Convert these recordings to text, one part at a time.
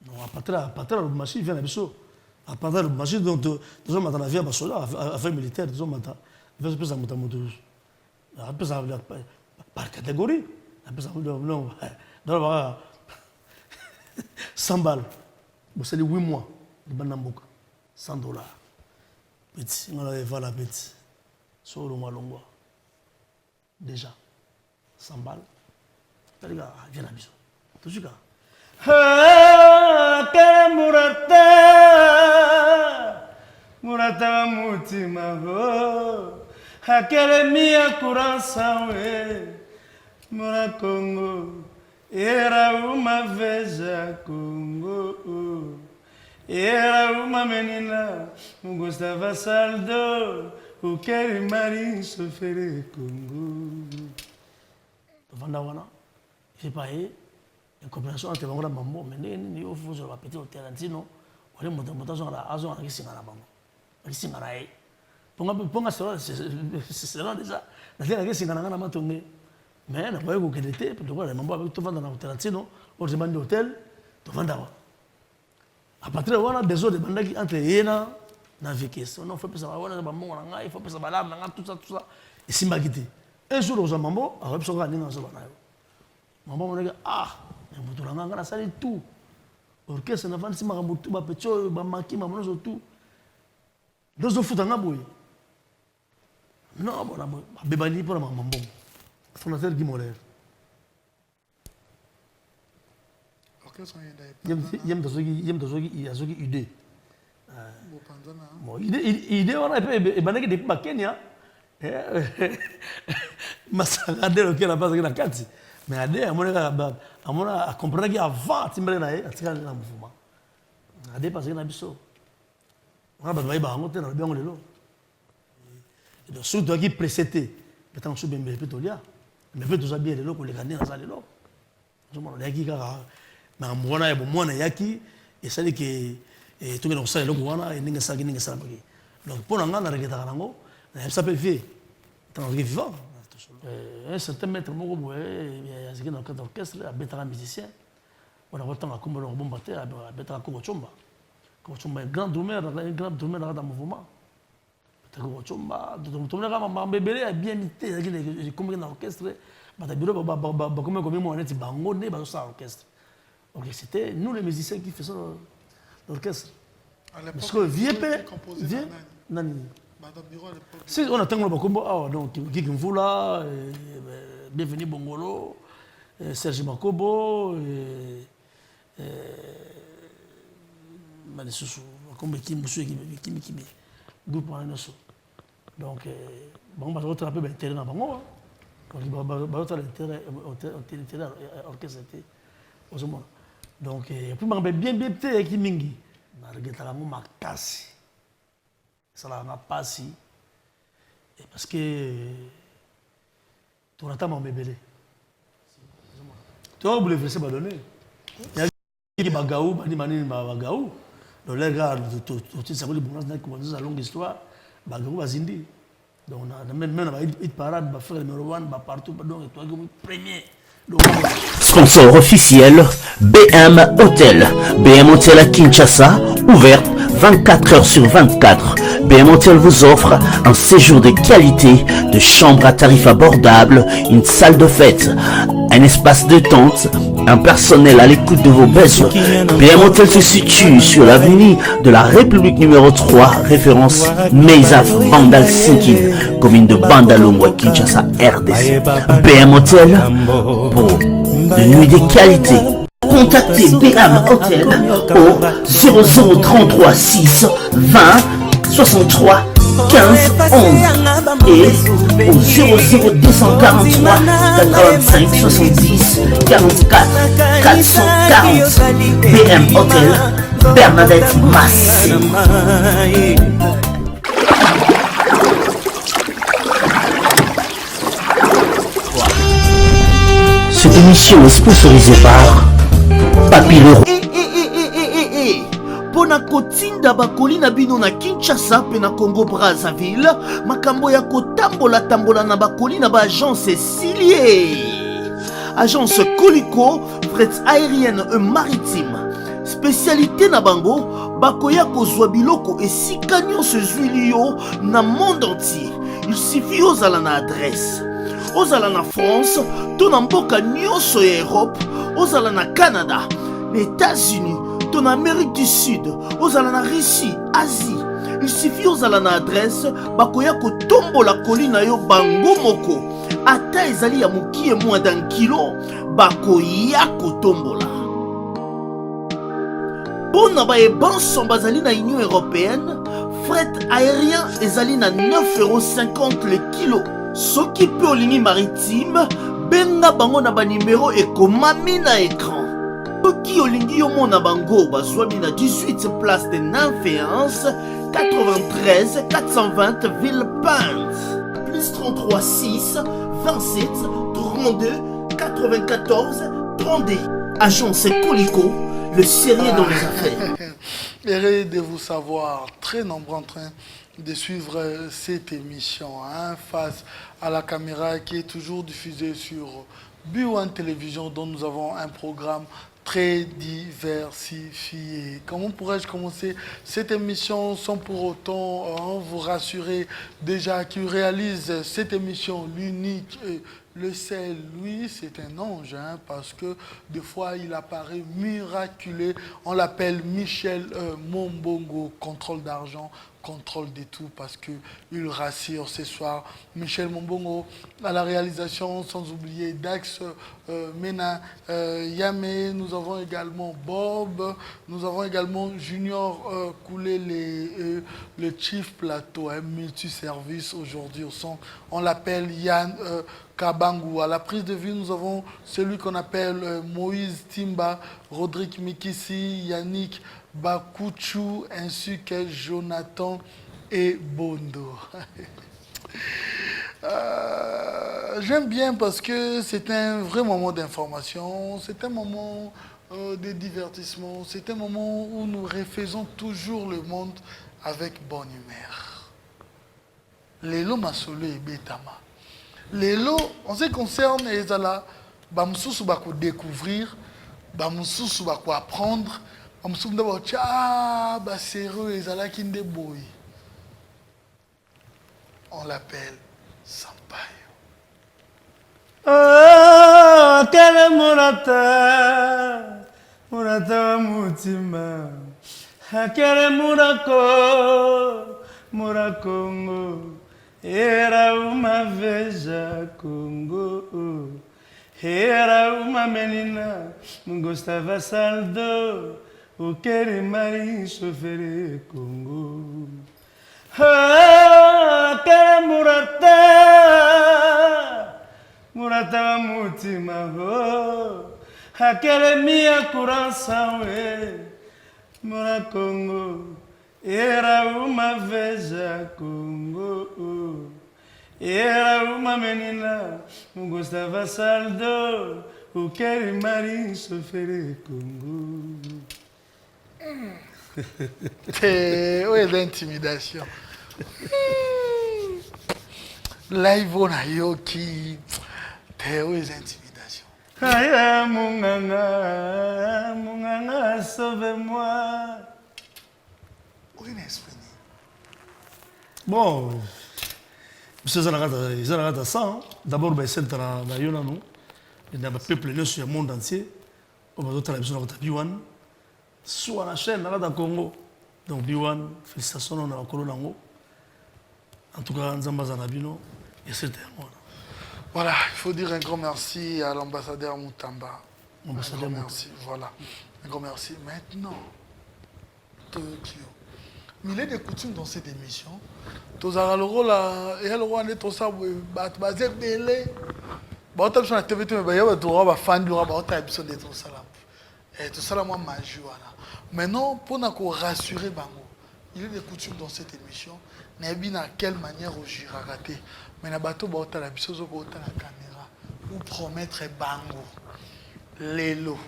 Non, à partir de la machine, vient la biseau. À partir de la machine, donc, deux hommes à la vie à Bassola, affaires militaires, deux hommes à la vie à Moutouze. Après ça, par catégorie. Après ça, non, non, 100 balles. C'est les 8 mois de Banamboka. $100. Petit, on avait fait la petite. Sur le mois long. Déjà. 100 balles. Les gars, viens à bisou. Tout de suite. Murata mutima ho. Hakere mia kuransa we. Murakongo. Era uma veja Congo. Era uma menina, Gustavo Saldo, o quero marinho sofrer Congo. Vandawana, j'ai pas eu une compréhension entre Bangola Mambo, mais ni au fond sur la petite Tarantino, on est monté sur la Azon qui s'y en a bango. Qui s'y en a eu. Pour moi, c'est là déjà. La dernière qui s'y en a pas tourné. Mais on a pas eu qu'elle était, pour voir les Mambo avec tout vendre dans le Tarantino, on demande d'hôtel, tout vendre. À partir de là, des autres bandes qui entre Yéna, dans la question. Non, il faut que ça va, il faut que ça va là, tout ça. Et si ma guité. Un jour, aux mamans, on va se faire un peu. Maman me dit, ah, mais vous avez un salle et tout. L'orchestre n'a pas si ma ramoutou, ma petit, ma maki, ma mono, tout. Deux autres fout en abouille. Non, bon, ma bébani pour la maman. Fondateur Guy Moller. Yem dazogi idée. Bon, idée on a fait banaki depuis Kenya. Masagade le kela base na kati. Mais ade amona comprendre que avant timbere na atika na mouvement. Ade parce que na biso. On a besoin ba ngote na bien lelo. Donc surtout qui précédé, peut-être sous bien pétolia. Mais peut tout ça bien lelo ko le gagner na ça lelo. Je m'en ai dit na mwana ya bomwana yaki esali ke tout que ça le wana et ninga saki ninga sabaki donc pour nga na regeta kango na ça peut faire tant vivant un certain maître moko boye ya ziki dans le orchestre a betara musicien on a autant à kombo bon batteur a betara ko chomba grand drummer dans mouvement ko chomba donc tout le monde m'a bébé a bien imité zaki comme dans orchestre bata bureau ba comme moi on est bango ne ba ça orchestre. Donc c'était nous les musiciens qui faisions l'orchestre. Parce que vieux nani. Si on attend le bakombo ah donc Guy Mvula, bienvenue Bongolo, Serge Makobo Manesusu comme qui monsieur qui groupe en nosso. Donc bon bah autre un peu terrain na bango. Donc bah autre terrain orchestre aux hommes. Donc, puis je bien pété qui mingi. Na regeta la ma kasi. Ça la na passi. Parce que tu attends mon bébé. Tu vas bouleverser ba donner. Il y a qui bagaou, mani bagaou. Donc les gars tout ça les bonnes na commencer sa longue histoire. Bagaou bazindi. Donc on a même une parade ba faire numéro 1 ba partout donc toi comme premier. Sponsor officiel, BM Hotel. BM Hotel à Kinshasa, ouverte 24 heures sur 24. BM Hotel vous offre un séjour de qualité, de chambres à tarifs abordables, une salle de fête, un espace de tente, un personnel à l'écoute de vos besoins. BM Hotel se situe sur l'avenue de la République numéro 3, référence Meizaf Bandal-Sinkin, commune de Bandalungwa, Kinshasa, RDC. BM Hotel pour de nuit de qualité. Contactez BM Hotel au 0033 6 20 63 15 11 et au 00243 85 70 44 440. BM Hotel, Bernadette Massé. Cette émission est sponsorisée par Papy Leroy. Pona kotinda bakoli na bino na Kinshasa pe na Congo Brazzaville, makambo ya kotambola na bakoli na ba agence Silier. Agence Colicot, fret aérienne et maritime. spécialité na bango bakoya kozwa biloko esika nyonso ezwili yo na monde entier. Il suffit ozala na adresse, ozala na France to na mboka nyonso ya Europe, ozala na Canada, les États-Unis, to na Amérique du Sud, ozala na Russie, Asie. Il suffit ozala na adresse bakoya kotombola colis na yo bango moko. Ata ezali ya mokie moins d'un kilo bakoya kotombola. Pona bayebanso bazali na Union Européenne, fret aérien ezali na 9,50 € le kilo. Soki pe olingi maritime, benga bango na ba numéro ekomami na écran. Soki olingi yo mona bango bazwami na 18 place de Nanféance, 93 420 Villepinte. Plus 33 6 27 32 94 32. Agence Colicot, le sérieux dans les affaires. Heureux de vous savoir, très nombreux en train de suivre cette émission face à la caméra qui est toujours diffusée sur B1 Télévision, dont nous avons un programme très diversifié. Comment pourrais-je commencer cette émission sans pour autant vous rassurer déjà qu'il réalise cette émission, l'unique, le seul, lui, c'est un ange, parce que des fois, il apparaît miraculeux. On l'appelle Michel Mombongo, contrôle d'argent, contrôle de tout, parce qu'il rassure ce soir. Michel Mombongo à la réalisation, sans oublier Dax, Mena, Yame, nous avons également Bob, nous avons également Junior Koulé, le Chief Plateau, multiservice aujourd'hui au son. On l'appelle Yann Kabangou. À la prise de vue, nous avons celui qu'on appelle Moïse Timba, Rodrigue Mikissi, Yannick Bakouchou, ainsi que Jonathan et Bondo. J'aime bien parce que c'est un vrai moment d'information, c'est un moment de divertissement, c'est un moment où nous refaisons toujours le monde avec bonne humeur. Lelo Masolo et Betama. Lelo, en ce qui concerne les ala, bamsusu bako découvrir, bamsusu bako apprendre, bamsusu d'abord ah bah sérieux les ala kinde boy. On l'appelle Sampaio. Ah, quel murata, murata mutima, quel murako, murakongo. Era uma veja Congo, era uma menina, não gostava saldo, o querer mais sofrer Congo. Ah, aquela murata mutima, aquela minha coração, muracongo. Era uma veja Congo, era uma menina, não gostava saldo, o querer mais sofrer Congo. Oui, l'intimidation. Live on a yoki. Oui, l'intimidation. Aya munganga, munganga, sauve-moi. Oui, l'esprit. Bon, ils ont ça. D'abord, c'est un Yonano. Il y a un peuple sur le monde entier. On va d'autres émissions dans B1. Soit la chaîne dans le Congo. Donc B1, félicitations dans la Colonango. En tout cas, Nzamba Zanabino, et c'est voilà, il faut dire un grand merci à l'ambassadeur Moutamba. Un grand merci, voilà. Un grand merci. Maintenant, Tokyo. Mais il est des coutumes dans cette émission. Tous les rôle et le roi est tout ça, basé belé. Bah on a TV mais il y a des gens qui fan du roi, bah on a besoin de tout ça là. Et tout ça là moi majou là. Maintenant pour nous rassurer bango, il y a des coutumes dans cette émission. N'abi na quelle manière au giraraté. Mais na bateau bah on a besoin de la caméra ou promettre bango. Lelo,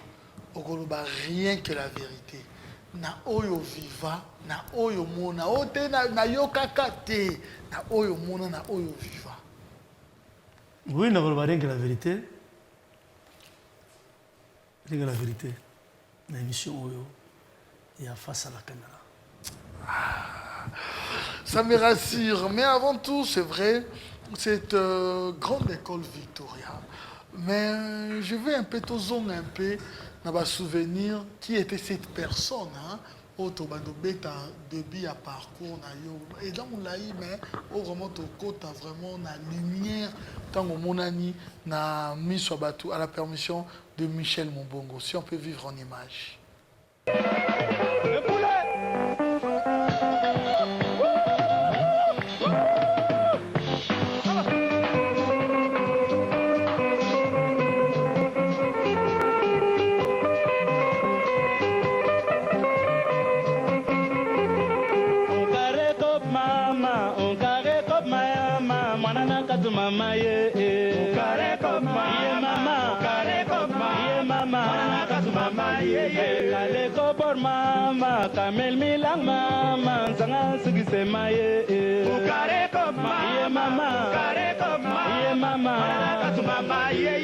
okoloba rien que la vérité. Na oyo viva, na oyo mona, ote na yokaka te, na oyo mona, na oyo viva. Oui, ne veut pas rien que la vérité. Rien que la vérité. L'émission oyo. et en face à la caméra. Ça me rassure. Mais avant tout, c'est vrai, cette grande école Victoria. Mais je vais un peu tozonga un peu dans ma souvenir qui était cette personne. Hein? Début à parcours et dans mon laï mais au vraiment au côté vraiment la lumière tant que mon ami n'a mis sur bateau à la permission de Michel Mombongo. Si on peut vivre en image. Mama ye kare koma ye mama kare koma ye mama katu mama ye kale ko por mama kamel milang mama sanga sigi sema ye kare koma ye mama kare koma ye mama katu mama ye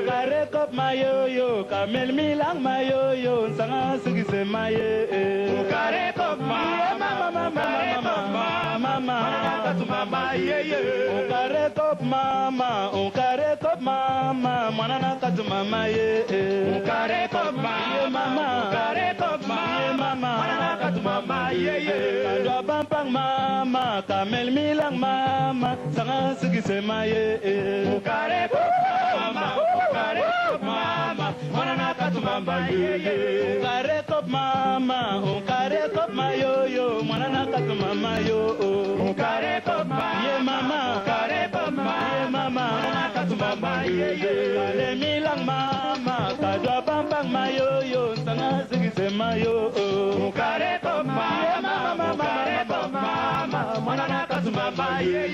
kare koma yo yo kamel milang ma yo yo sanga sigi sema ye kare koma ye mama mama mama katu mama ye kare mama, on carré comme mama, mwana katu mama ye. On carré comme mama, carré comme mama, mwana katu mama ye. Kadwa pampang mama, kamel milang mama, sanga sigi sema ye. On carré comme mama, on carré comme mama, mwana katu mama ye. On carré comme mama, on carré comme mayo yo, mwana katu mama yo. On carré comme mama, carré mama katu mama ye kale milang mama kadwa bambang mayo yo sanga sigise mayo kare ko mama kare ko mama mwana katu mama ye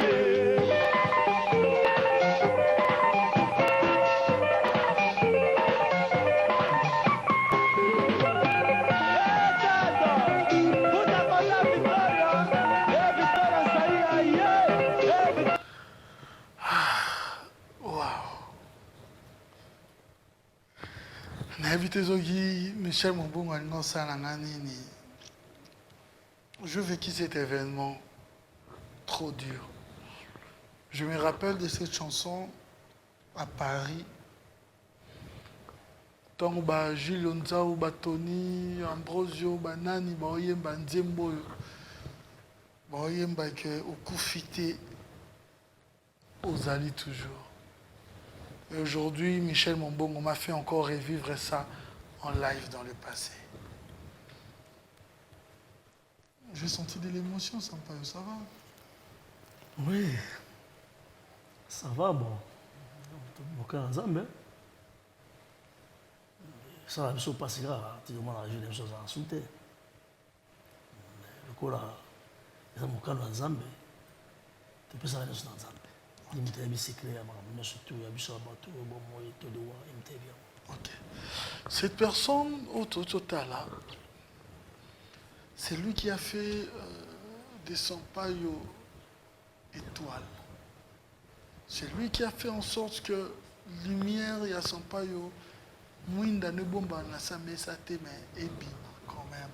Invité Zogi, Michel Mombongo, je vécu cet événement trop dur. Je me rappelle de cette chanson à Paris. Tant que Jules Onzao, Tony, Ambrosio, Banani, Baoyemba, Nzembo, Baoyemba, au coup fité, aux alliés toujours. Et aujourd'hui, Michel Mombongo m'a fait encore revivre ça en live dans le passé. J'ai senti de l'émotion, Sampaio, ça va? Oui, ça va, bon. Aucun ensemble. Ça va me passer là, tu demandes à la chose à insulter. Le coup là, il y a mon cas ensemble. Tu peux savoir ensemble. Ok. Cette personne au total là, c'est lui qui a fait des Sampaio étoiles. C'est lui qui a fait en sorte que lumière et Sampaio Mwinda ne bomba na samé sa mais et bien quand même.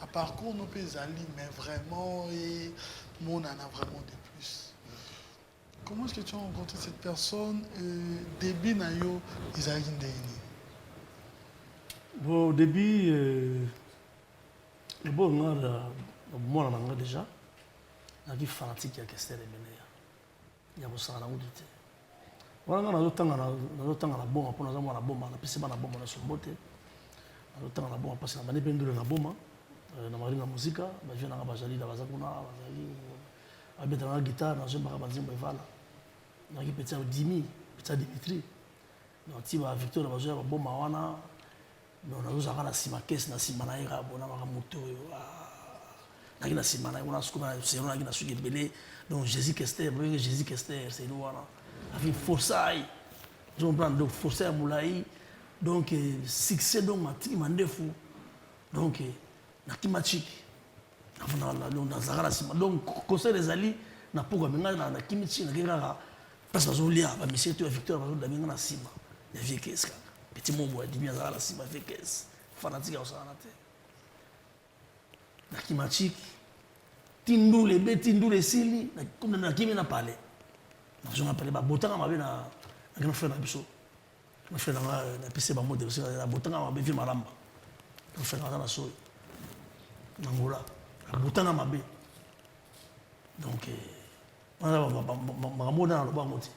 À parcours nos pays alliés, mais vraiment et mon en a vraiment de plus. Comment est-ce que tu as rencontré cette personne début nayo Isaïndéni? Bon, au début, le bon moi on a déjà, on a dit fanatique à Kester et Ménéa. Il y a besoin de l'autre. On a d'autres temps à la bombe, pour nous avoir la bombe, on a pissé dans la bombe, on a son beauté. On a d'autres temps à la bombe, parce qu'on a dépendé de la bombe. On a marine la musique, on a bajali la bazakuna, on a mis dans la guitare, on a joué dans la bazimba et voilà. On a dit petit Dimi, petit Dimitri. On a dit Victor, on a joué la bombe à Wana. On a joué à la Sima Kes, na Sima Naira, on a moto. On a dit Sima Naira, on a joué à la Sima Naira, donc Jésus Kester, Jésus Kester, c'est nous. Avec Forçaï, donc Forçaï à Moulaï, donc succès donc Matiki Mandefou, donc Nakimatik, dans Zagara Sima, donc conseil des alliés, n'a pas comme na Kimichi, na Gérara, parce que Zolia, bah monsieur tu as Victor, bah d'amener na Sima, il y a qu'est-ce petit mot bois, dit bien Zagara Sima, fait qu'est-ce fanatique à ça na terre. na kimatique tindu le be tindu le sili comme na kimi na parler na je parler ba botanga mabe na na fait na biso na fait na pc ba mode aussi na botanga mabe vi maramba na fait na so na ngola na botanga mabe donc makambo na loba moti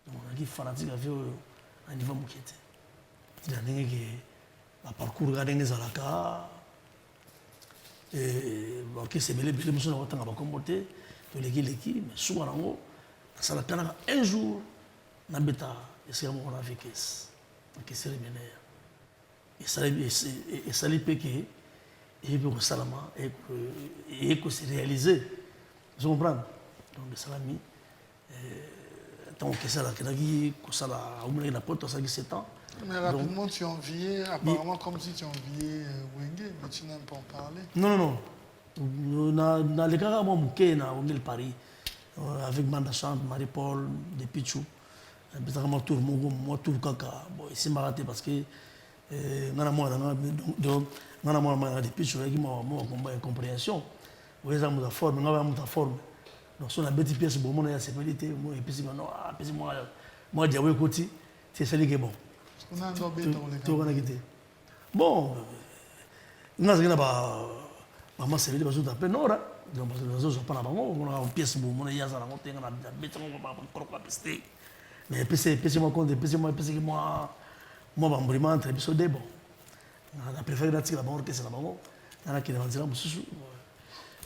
donc na ki fanatique avec un niveau mokete il a ndenge ke ba parcours ga ndenge zalaka ok c'est belé belé muso na kotanga bakombo te toleki mais souvent nango asala kanaka un jour na beta esika moko na vikes donc séminaire et sali peke et puis kosalama et que c'est réalisé vous comprenez donc salami tant que ça la kenaki kosala umuleki na poto asaki 7 ans. Mais rapidement, tu enviais, apparemment comme si tu enviais Wenge, mais tu n'aimes pas en parler. Non. Dans les cas où je suis Paris, avec Manda Chante, Marie-Paul, des Pichou, moi tout le caca. Bon, ici, je raté parce que des Pichou qui m'ont incompréhension. Vous avez une forme, donc, si on a des pièces, on a la sécurité, moi, je dis, côté, c'est celui qui est bon. Bon, nous avons maman c'est les bateaux d'appel nord donc les bateaux sont pas là-bas on a une pièce pour mon yasa la monter on a béton on va pas pester mais PC moi compte PC moi vraiment très bien soudé bon on a préféré la là-bas orchestre là-bas on a qui devant dire mususu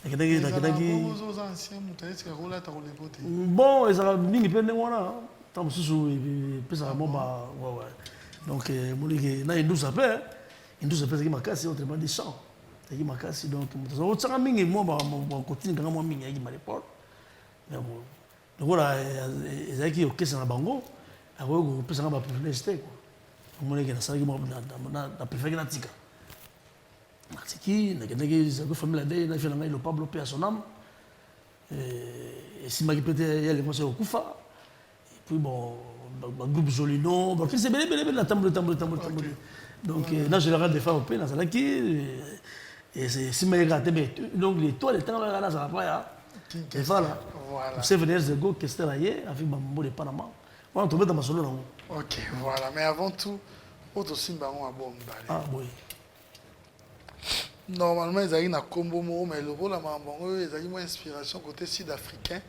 aux anciens mutaïs rola ta roule côté bon et ça mingi pende wana tant mususu et puis ça bon bah ouais donc mon ligue na indus après qui m'a cassé autrement des champs qui m'a cassé donc on s'en mingi moi bah continue quand moi mingi qui m'a report mais bon donc voilà ils qui OK c'est na bango à vous peut ça va pour l'ester quoi mon ligue na ça qui moi na préféré na tika matiki na que ça que famille là na fait le Pablo paix à son âme et si m'a peut-être il y a les conseils au Kufa et puis bon groupe Jolino bon c'est belé la tambour donc là je le regarde des fois au pays dans ça qui et c'est si mais regardez donc les toiles temps là ça va pas et voilà c'est venir de go que c'était là hier avec mambo de Panama on tombe dans ma solo là ok voilà mais avant tout autre simba on a bon ah oui normalement ils ont na combo mais le rôle à mambo ils ont une inspiration côté sud-africain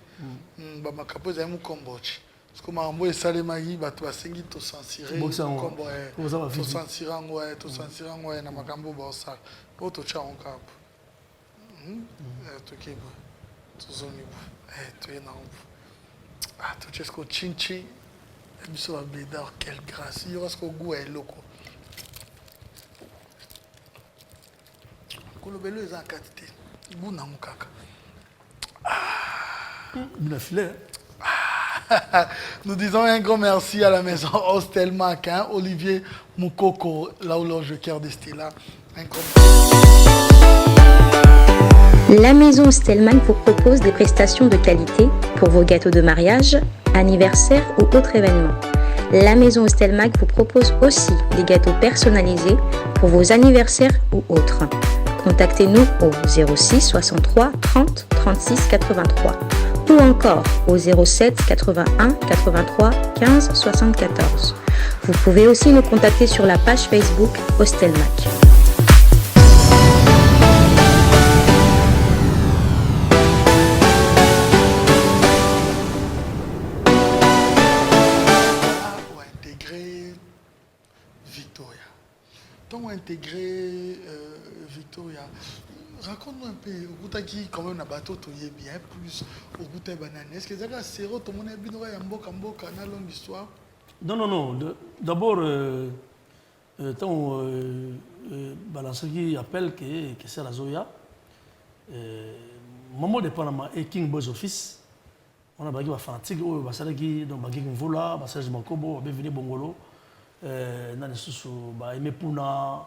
bah ma capo ils ont un Cambodge parce que mambo et salemagi bato basengi to censurer combo to censurer to censurer na makambo ba osala auto cha on cap to kibo to zoni to ena ah to chesko chinchi biso ba bédard quelle grâce il reste ko goût est loko ko lo belo eza quantité goût na mukaka bien filé. Nous disons un grand merci à la maison Hostelmac, hein, Olivier Moukoko, là où le cœur de Stella. La maison Hostelmac vous propose des prestations de qualité pour vos gâteaux de mariage, anniversaire ou autres événements. La maison Hostelmac vous propose aussi des gâteaux personnalisés pour vos anniversaires ou autres. Contactez-nous au 06 63 30 36 83 ou encore au 07 81 83 15 74. Vous pouvez aussi nous contacter sur la page Facebook Hostelmac. Pour intégrer Victoria. Donc intégrer Victoria. Raconte-nous un peu, au qui quand même un bateau tu y es bien plus au goût de banane. Est-ce que c'est un tout le monde est bien mboka na longue histoire? Non. D'abord, tant ce qui appelle que c'est la Zoya, maman de Panama et King Boys Office, on a bagé ma fanatique, on a qui donc bagé Vola, Serge Makobo, bienvenue Bongolo, dans les sous, Aimé Puna.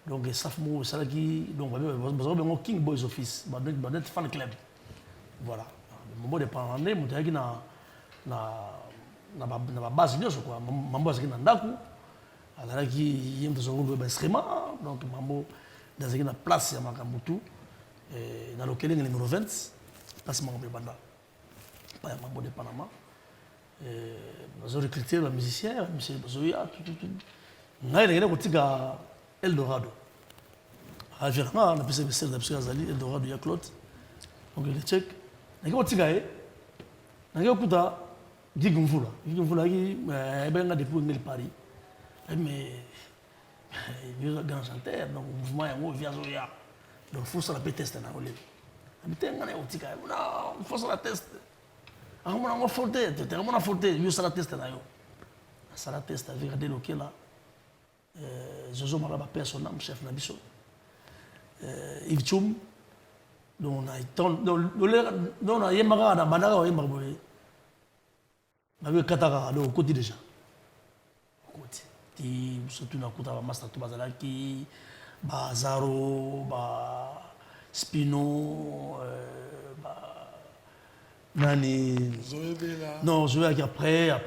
Donc Safmo Salaki donc on King Boys Office badet fan club voilà mambo de parler mutaki na base nyonso quoi mambo azaki na ndaku azalaki yembe zongo ba instrument donc mambo azaki na place ya makambo tout dans le Kéling numéro 20, place Mambo Banda. Pas Mambo de Panama. Ils ont recruté les musiciens, M. Zoya, tout. On a eu Eldorado. On a vu Eldorado, il y a Claude. Donc les Tchèques. On a eu Kuta, Guy Gonfoula. Guy Gonfoula, il a depuis Paris. Mais il y a un grand chanteur, donc le mouvement est via Zoya. Donc il faut se la tester. Non, il faut se la tester. On a forté, on a forté, il faut se la tester. Ça la teste avec des locaux là. Jojo Maraba personne, chef Nabiso. Yves Choum, donc on a Yemara, dans Banara, Yemara. On a Katara, au côté déjà. Au côté. Surtout dans le côté de Master Bazalaki, Bazaro, Spino, Nani. Non, je vais après.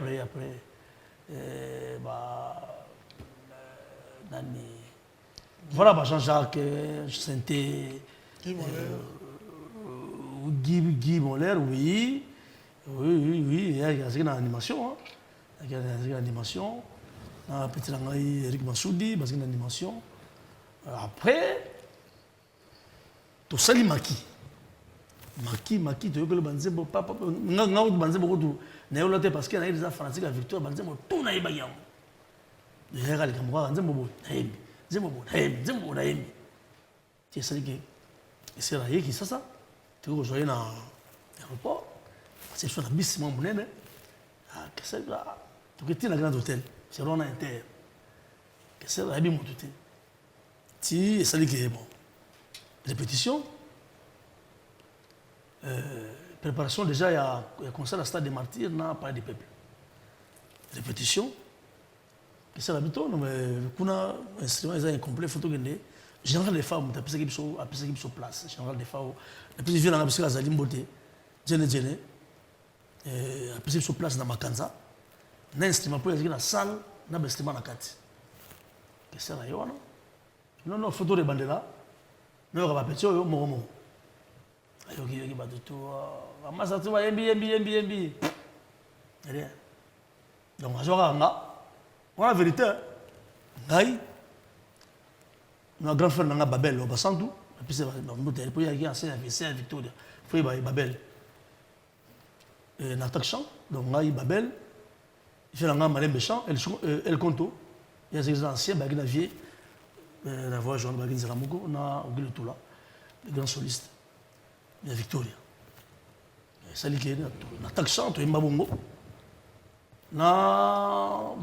Nani. Voilà, Jean-Jacques, Santé, Guy Moller, oui, il y a une animation. Il y a une animation. Petit Eric Massoudi, parce qu'il y a une animation. Après, tout ça, il Maki, tu veux que le Banzembo, papa, non, Banzembo, tu parce qu'il y a des fanatiques à Victoire, Banzembo, tout n'a pas eu. Il y a des camarades, Banzembo, tu sais que c'est là qui ça, tu veux rejoindre dans l'aéroport, c'est sur la bise, mon bonnet, qu'est-ce que c'est là, tu es dans un grand hôtel, c'est Rona Inter, qu'est-ce que c'est là, il y a tout. Si, c'est là qui est bon. Répétition, préparation déjà, il y a concert à Stade des Martyrs, dans Palais des Peuples. Répétition, c'est l'habitude, mais pour un instrument, ils ont incomplet, il faut tout gagner. Général des femmes, tu as pensé qu'ils sont place. Général des femmes, la petite ville, on a pensé à Zalim Boté, Djene, a pensé qu'ils sont place dans Makanza. On a un instrument pour aller dans la salle, on a un instrument dans la carte. Qu'est-ce que c'est là, non, photo de bandela. Non, on va péter au moment. Ayoki va de tout. Amasa tu vas MB. Rien. Donc, on va la vérité. Ngai. Mon grand frère n'a Babel, on va sans tout. Et puis c'est il y a un Victoria. Il faut y Babel. N'attaque champ. Donc, Ngai Babel. Il fait un malin méchant. El Conto. Il y a des anciens, il y a des la voix Jean Bagin Zaramogo, on a oublié tout là, les grands solistes. Il y a Victoria. Ça dit qu'il y a un taxant, il y a un babongo. Na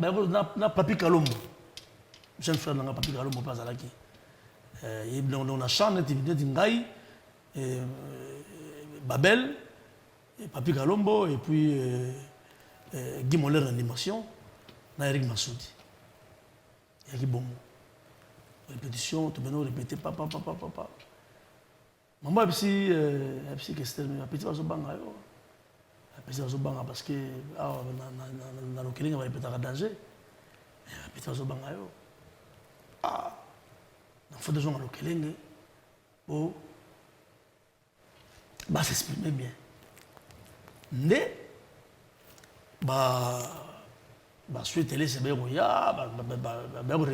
Papi Kalombo. Jeune frère n'a Papi Kalombo, pas à la qui. On a chanté, Ngaï, Babel, Papi Kalombo, et puis Guy Moller en animation, na Eric Massoudi. Il y a qui bon. Répétition, tout le monde répétait, papa. Maman, si qu'est-ce que la petite va se banger. La petite va se banger parce que dans le Kéling, on va répéter à danger. La petite va se banger. Il faut des gens dans le Kéling pour s'exprimer bien. Mais, sur télé, c'est bien, il y a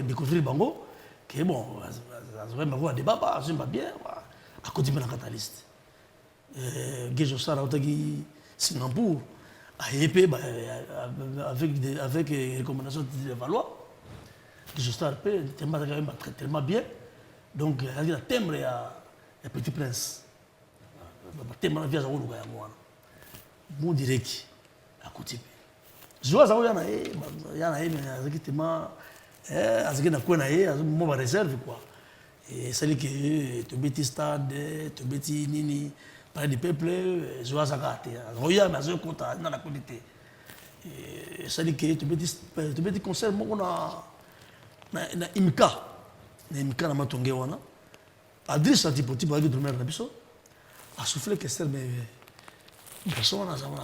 découvrir Bango. Que bon, ça va avoir des débats, ça va bien, à côté de la catalyste. Géjo Sara, Singapour, à EP, avec les recommandations de Valois, Géjo Sara, tellement bien. Donc, il y a un thème, il y a Petit Prince. Le thème, il y a un thème, bon direct, à côté. Je vois ça, il y a un thème, azaki na kwena ye mo ba réserve quoi et c'est que tu beti stade tu beti nini par des peuples joa zakate roya mais je compte na la qualité et c'est que tu beti concert mo na imka na matonge wana Adrisse Antipoti ba drummer na biso a soufflé que c'est mais personne n'a jamais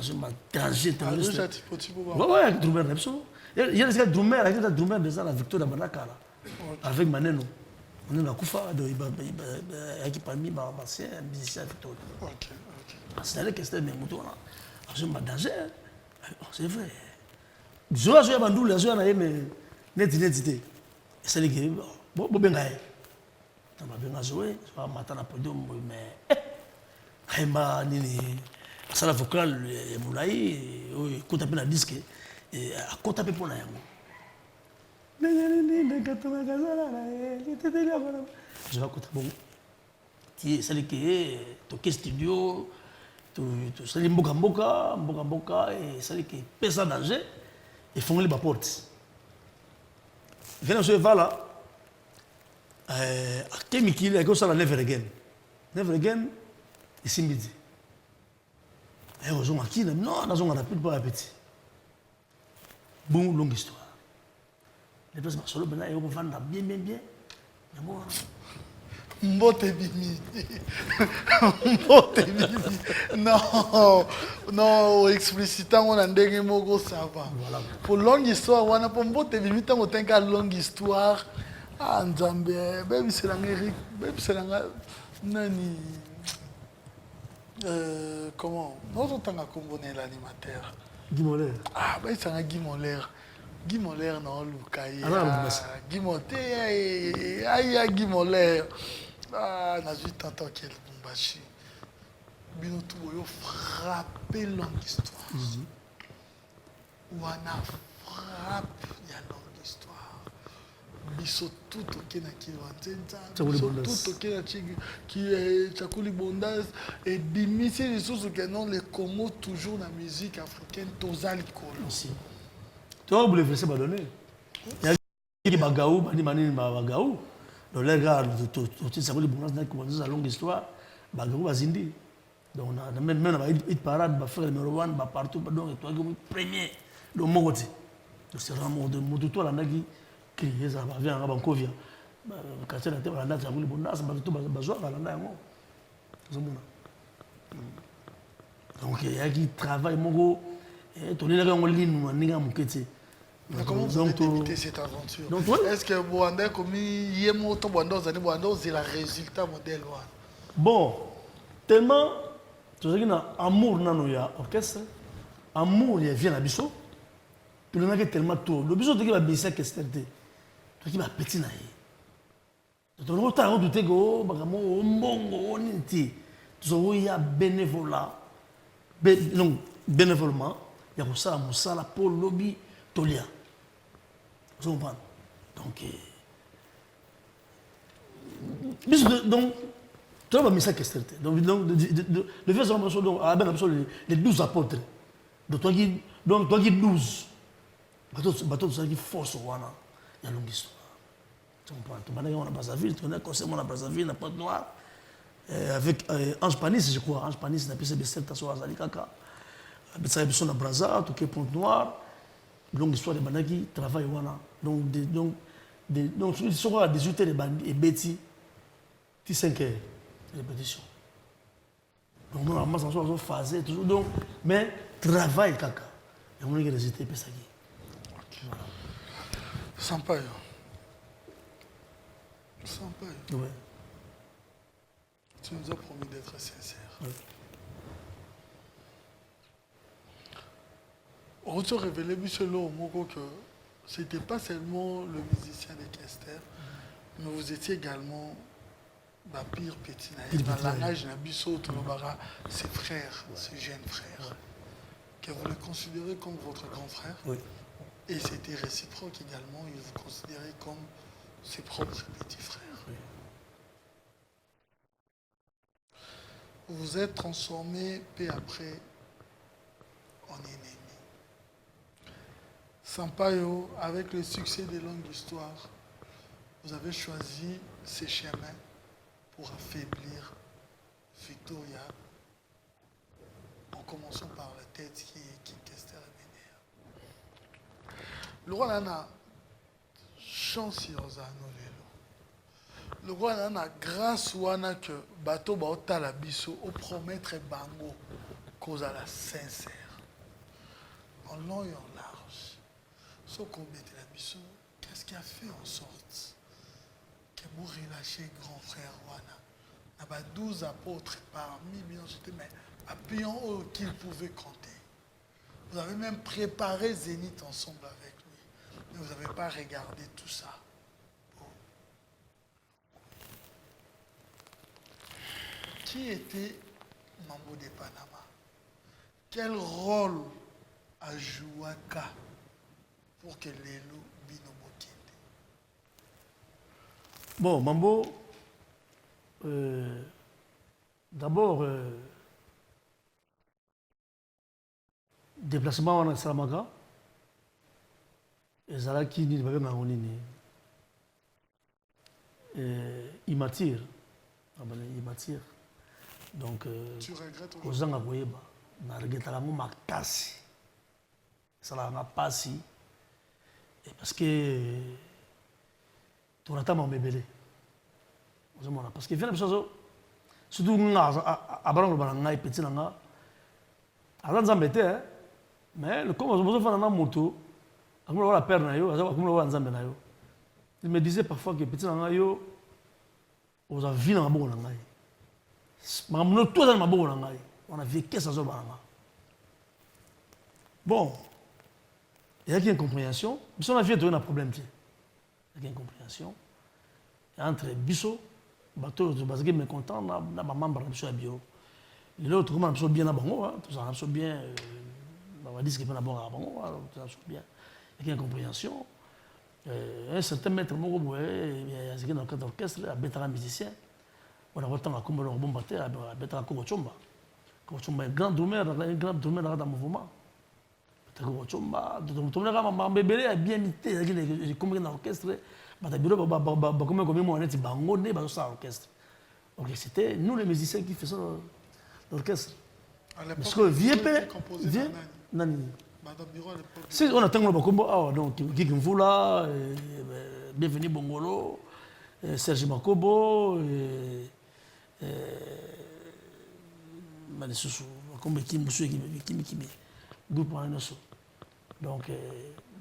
danger terroriste ouais drummer na biso il y a des drummer déjà la victoire de Banakala avec Maneno On est à Koufa, qui parmi les anciens musiciens Victoria. Ok. C'est là que c'était mes moutons. Je me danger. C'est vrai. Je vais jouer à Bandou, je vais aller, mais net. C'est les gars. Bon, bien, on va bien jouer. Je vais m'attendre à podium, mais. Ça la vocale, Moulaï, quand on a un disque, quand on a pour la je vais écouter bon. C'est les qui toqué studio, c'est les mboka et c'est les qui pèsent en danger et font les portes. Venez je vais là. À Kemiki, il y a ça la Never Again, ici midi. Et aux gens qui non, dans un rapide pas appétit. Bon, longue histoire. Les places Barcelone, maintenant, ils vont vendre bien. Mbote Bimi. Non, explicitant, on a un mot, ça va. Pour longue histoire, on a pour Mbote Bimi, tant qu'on a une longue histoire. Ah, Nzambe, même c'est l'Amérique, même c'est Nani. Comment? Nous, on a combiné l'animateur. Guy Moller. Ah, ben c'est un Guy Moller. Guy Moller, non, Lucaï. Guy Moller, aïe, Guy Moller. Ah, on a vu tantôt qu'il Bumbashi. Binotou, il a frappé longue histoire. On a frappé la longue histoire. Biso tout ok na Kiwanzenza. Tout ok na Chakuli Bondas. Et Bimisi, les choses que non, les Congo, toujours la musique africaine, Tozali Kolo. Tu vois, vous voulez faire badonner. Il y a des bagaou, bagaou. Donc les gars, tout ça, les bonus qui commencent la longue histoire, bagaou bazindi. Donc on a même une parade, on faire le numéro 1, partout, donc toi comme premier, donc mon côté. Donc c'est vraiment de toi là qui crier ça va venir à Vancouver. Quand c'est la tête la date, ça les bonus, tout besoin là là moi. Donc il y a qui travaille mon gros et ton les gars en ligne, on ninga mukete. Comment vous avez débuté cette aventure? Est-ce que Boanda comme Yemo to Boanda c'est le résultat modèle? Bon, tellement tu sais qu'il y a amour dans nos orchestre, amour il vient à biso. Tout le monde est tellement tôt. Le biso qui va baisser que c'est toi qui va petit naï. Tu dois pas douter que bagamo mbongo ninti. Tu sais il y a bénévolat. Non, bénévolement, il y a ça musala pour lobby tolia. Vous comprenez? Donc, tu vas mettre ça qu'est-ce que donc, le fait que les 12 apôtres. Donc, toi qui 12. Bateau, ça qui force, il y a une longue histoire. Tu comprends? Tu vas à Brazzaville, tu connais conseil à Brazzaville, à Pointe-Noire. Avec Ange Panis, je crois. Ange Panis, il a pu se baisser le tasso à Zalikaka. Il a pu se Brazza, tout qui est Pointe-Noire. Longue histoire de Banda qui travaille. Donc, ils sont à 18 heures et Betty, 5 heures de répétition. Donc, normalement, ça soit phasé, toujours. Donc, mais travail, caca. Et on a résulté, et ça qui. Sampaio. Ouais. Tu nous as promis d'être sincère. Ouais. On a révélé, M. Moko, que ce n'était pas seulement le musicien de Kester, mais vous étiez également Bapir Petina. Dans le langage Nabiso, Tolobara, ses frères, ses jeunes frères, que vous les considérez comme votre grand frère. Oui. Et c'était réciproque également, ils vous considéraient comme ses propres petits frères. Oui. Vous vous êtes transformé peu après en ennemi. Sampaio, avec le succès des longues histoires, vous avez choisi ces chemins pour affaiblir Victoria, en commençant par la tête qui est Kester et Bénéa. Le roi Nana, chance Yozano Lelo. Le roi Nana, grâce wana que bateau baota la biso, au promettre bango, cause à la sincère. En long et en large. Ce qu'on met la biso, qu'est-ce qui a fait en sorte que vous relâchez grand frère Wana. Il y a 12 apôtres parmi bien j'étais mais appuyant qu'il pouvait compter. Vous avez même préparé Zénith ensemble avec lui. Mais vous n'avez pas regardé tout ça. Bon. Qui était Mambo de Panama? Quel rôle a joué pour que Lelo Bino Bokende? Bon, Mambo, d'abord, déplacement en Salamaka, et Zalaki ni baga maronini, il m'attire, il m'attire. Donc, tu regrettes aux gens à Boyeba, na regrette la mou makasi, ça la m'a passé, parce que tu attends mon bébé. Parce que vient la chose, surtout à Baron Baranga et Petit Nanga, à l'Anzambete, mais le comment je faire un moto, à comment la père nayo, à comment la Nzambe nayo. Il me disait parfois que Petit Nanga yo, on a vu dans ma bonne nanga. Mais on a tout dans ma bonne nanga. On a vécu ça sur Baranga. Bon, il y a une compréhension. Mais on a vu un problème. Il y a une compréhension entre Bisso. Bateau de base me content na maman sur le bureau l'autre comment on bien à bango tout ça on bien on va dire que pas bon à bango tout ça bien il y a une compréhension un certain maître mon boy il y a dans le cadre d'orchestre à Betara musicien on a autant comme le bon batteur à Betara Kochomba un grand drummer dans le mouvement Kochomba tout le monde a bébé a bien imité comme dans l'orchestre. Donc c'était nous les musiciens qui faisions l'orchestre. Parce que si on attend le Bakombo, donc Gigimvula, Bienvenue Bongolo, Serge Makobo, Manesusu, comme Kimi, groupe Manesusu. Donc,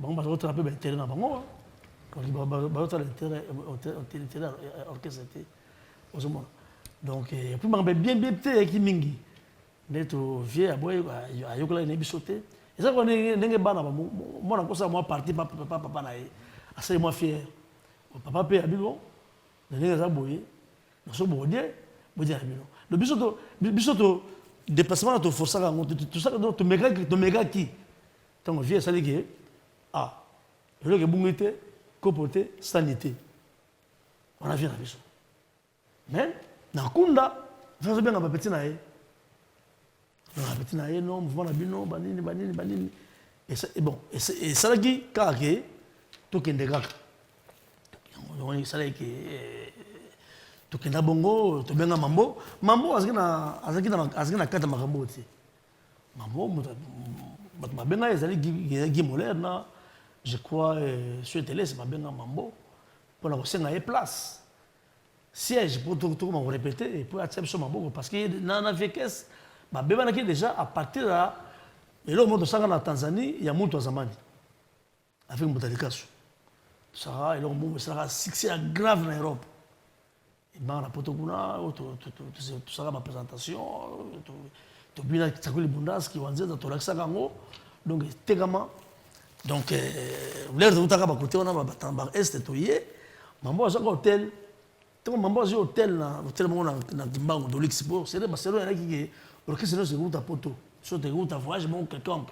on va rattraper le terrain à Bango. Donc, puis je bien qui mingi. Neto vieux à boy à yokola ne bisoté. Et ça qu'on est n'engé bana moi encore ça moi parti papa na e. Assez moi fier. Papa pe abilo. N'engé ça boy. Na so bodie, bodie abilo. Le bisoto déplacement to força ga tout ça to méga qui. Tant vieux ça ligué. Ah. Le que bungité côté sanité. On a vu la vision. Mais, dans le Kunda, je vais bien à ma petite naïe. Dans la petite naïe, non, mouvement d'abino, banini. Et bon, et ça là qui, carré, tout qui est des gars. Ça là qui, tout qui est bongo, tout bien à mambo. Mambo, azina kata makambo aussi. Mambo, ma benga, ils allaient Guy Moller, je crois, sur la télé, c'est ma benga mambo. Pour la recette, il y a place. Siège pour tout répéter et pour attirer sur mambo. Parce que dans la vécaisse, ma benga déjà, à partir de là, et là, au monde de Sanga, en Tanzanie, il y a Moutou Azamani. Avec Moutalikasu. Ça, et là, on sera succès grave en Europe. Et bien, la Potokuna, tout ça, ma présentation, tout bien, ça coule les bundas qui vont dire, tout ça, donc, tégalement. Donc, l'air de Moutaka, côté, on a un est, tout y est. Mambo, j'ai un hôtel. Mambo, j'ai un hôtel, dans Dimbango, de l'Expo. C'est Barcelone, qui est, l'orchestre, c'est route à Poto. Soit des routes à voyage, mais quelconque.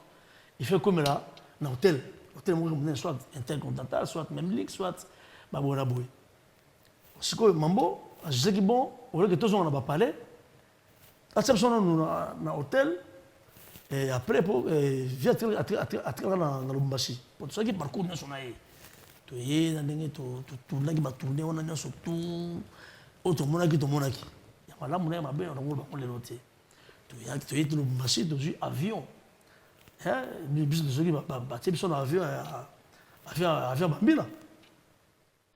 Il fait comme là, dans l'hôtel. L'hôtel, soit intercontinental, soit même ligue, soit Babouana Boué. C'est quoi, Mambo, je sais que bon, au lieu que tous on n'a pas parlé, à cette personne, dans l'hôtel, et après, vient dans le Mbashi. Pour tout ça qui parcourt bien son aïe. Tu es dans le tournage qui va tourner, on a surtout autre monaki. Il y a là, mon aïe m'a bien, on les noter. Tu es dans le Mbashi, tu es avion. Mais bis de ceux qui va bâtir son avion avion Bambila.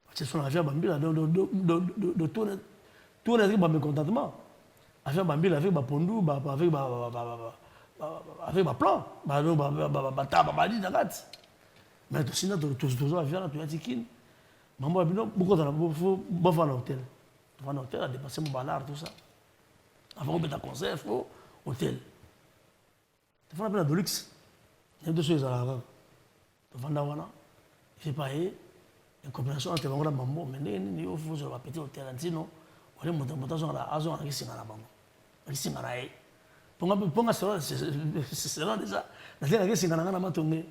Bâtir son avion Bambila, de tourner avec mon mécontentement. Avion Bambila avec ma pondou, avec ma plan, mais sinon, tu as dit qu'il Maman a dit non, beaucoup de fois à l'hôtel. Tu vas à l'hôtel, à dépasser mon balard, tout ça. Avant de mettre un concert, il faut hôtel. Tu vas à de luxe. Il y a deux choses à la rue. Tu vas à la il fait pas une combinaison entre la maman, mais il faut sur la petite hôtel. Sinon, on est monté sur la maison, on a qui la maman. On a qui la maman. Pour c'est là déjà. La télé qui la maman tombée.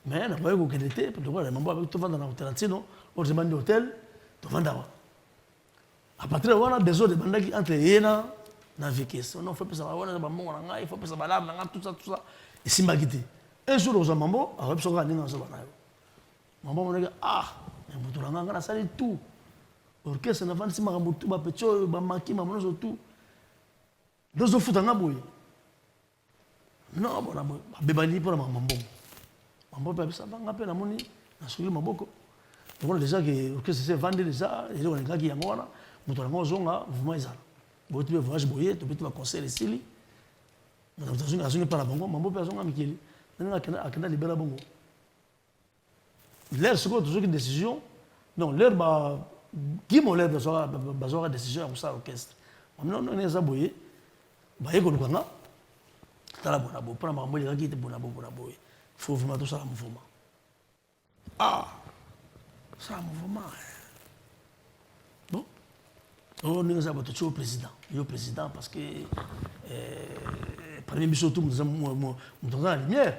Mais on a pas eu aucun été, parce que la maman tu vas dans l'hôtel. Sinon, on demande l'hôtel, tu vas là. À partir de là, on a besoin de bandes entre Yéna et Vikes. On fait ça, on a maman, il faut ça, tout ça. Et si ma guide. Un jour, on a maman, on a besoin de maman. Maman on dit ah mais mutu langa ngana sali tout orchestre na vansi maka mutu ba pecho ba maki maman zo tout dozo futanga boy non bona boy bebali pour maman maman pa bisa banga pe na moni na suli maboko donc déjà que orchestre c'est vendre déjà et on ngaki yango wana mutu langa zonga mouvement ezala boy tu voyage boyer tu peux concert ici mutu zonga zonga para bongo maman pa zonga mikili nanga akenda libera bongo l'air c'est quoi toujours une décision non l'air qui m'a l'air de décision comme ça orchestre non non les aboyés bah écoute quoi là t'as la bonne abo pour la maman il a qui était bonne abo faut vraiment tout ça le mouvement ah ça le mouvement bon on est à votre choix président le président parce que premier mission tout nous dans la lumière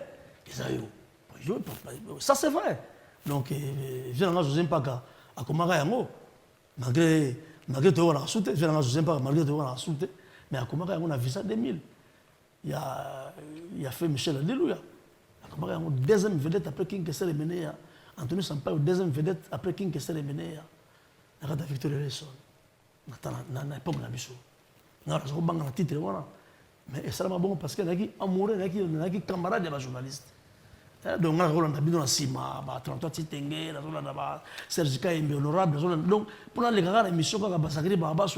ça c'est vrai. Donc, je n'ai pas à Komara Yango, malgré tout, on a sauté, je n'ai pas malgré tout, on a sauté, mais à Komara Yango, on a vu ça 2000. Il a fait Michel Alléluia. À Komara Yango, deuxième vedette après King Kessel et Mené, Anthony Sampaio, deuxième vedette après King Kessel et Mené, la reine de Victor Elson. Dans l'époque de la Bissou. On a un titre, mais c'est bon parce qu'il y a des amoureux, il y a des camarades de journalistes. Donc, on a un habit dans la cima, 33 Titenge, Serge Kaimbe, honorable. Donc, pour les gars, l'émission, quand on a sacré, on a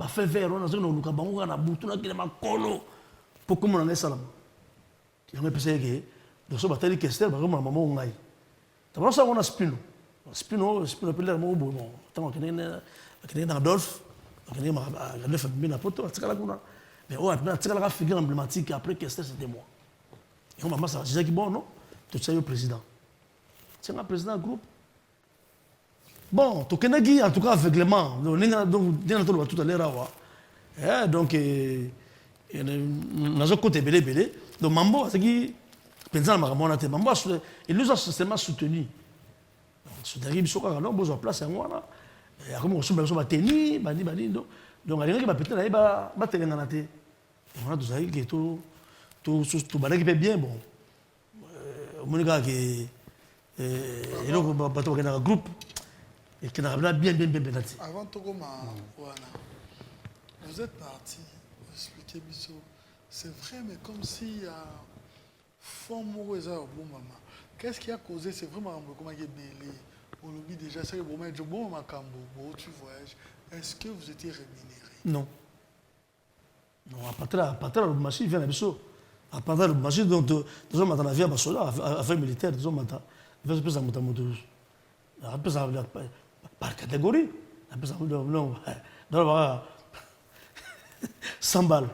fait faire, on a fait un Lukabango, on a bouton, on a fait un colo. Pour comment on a fait ça? Il y a un PC qui donc, ça va être question, parce que ma maman, on a eu. D'abord, ça, on a Spino. Spino, peut l'air bon. Tant qu'on est dans Adolphe, on est dans Adolphe, on a poto, mais on a une figure emblématique après question, c'était moi. Et on m'a dit, c'est qui bon, non? Tu es le président. C'est un président du groupe. Bon, tu connais en tout cas aveuglément. Donc, tout à l'heure. Donc, dans un côté belé. Donc, Mambo, c'est qui pensant à Maramona, Mambo, il nous a seulement soutenu. C'est-à-dire qu'il y a une place à moi. Il y a comme on se tenir, donc, il y a qui va péter là, il va tenir dans la tête. On a tout ça qui est tout bien, bon. Monika qui est un groupe et qui n'a bien. Avant de vous êtes parti, vous expliquez Bissot, c'est vrai, mais comme s'il y a fond mauvais au bon moment. Qu'est-ce qui a causé? C'est vraiment un comment il est belé. On l'oublie déjà, c'est le bon moment, bon macambo, tu voyages. Est-ce que vous étiez rémunéré? Non. Non, à partir de la machine, il vient à Bissot. À partir de la machine, donc, nous avons la vie à Bassola, affaires militaires, nous avons par catégorie. Non, 100 balles.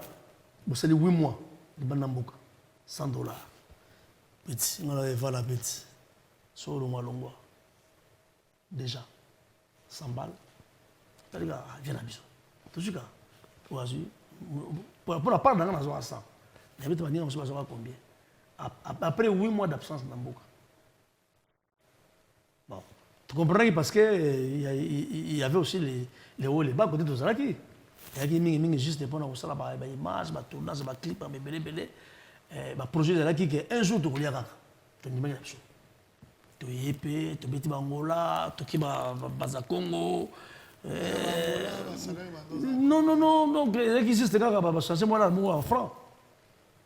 C'est les 8 mois de Banamboka. $100. Petit, on avait fait la petite. Sur le mois long. Déjà. 100 balles. Les gars, viens à Bissot. Tout ce cas, pour la part d'un an, on a 100. Il y avait combien? Après 8 mois d'absence dans Mboka. Bon. Tu comprends parce qu'il y avait aussi les hauts et les bas côté de Zalaki. Il y a qui juste pour nous ça là des images, des tournages, des clips, des belé. Des projets de Zalaki qui un jour tu voulais avoir. Tu n'imagines pas. Tu es épais, tu es Angola, tu es Baza Congo. Non, donc il existe des gars qui ont changé moi là en franc.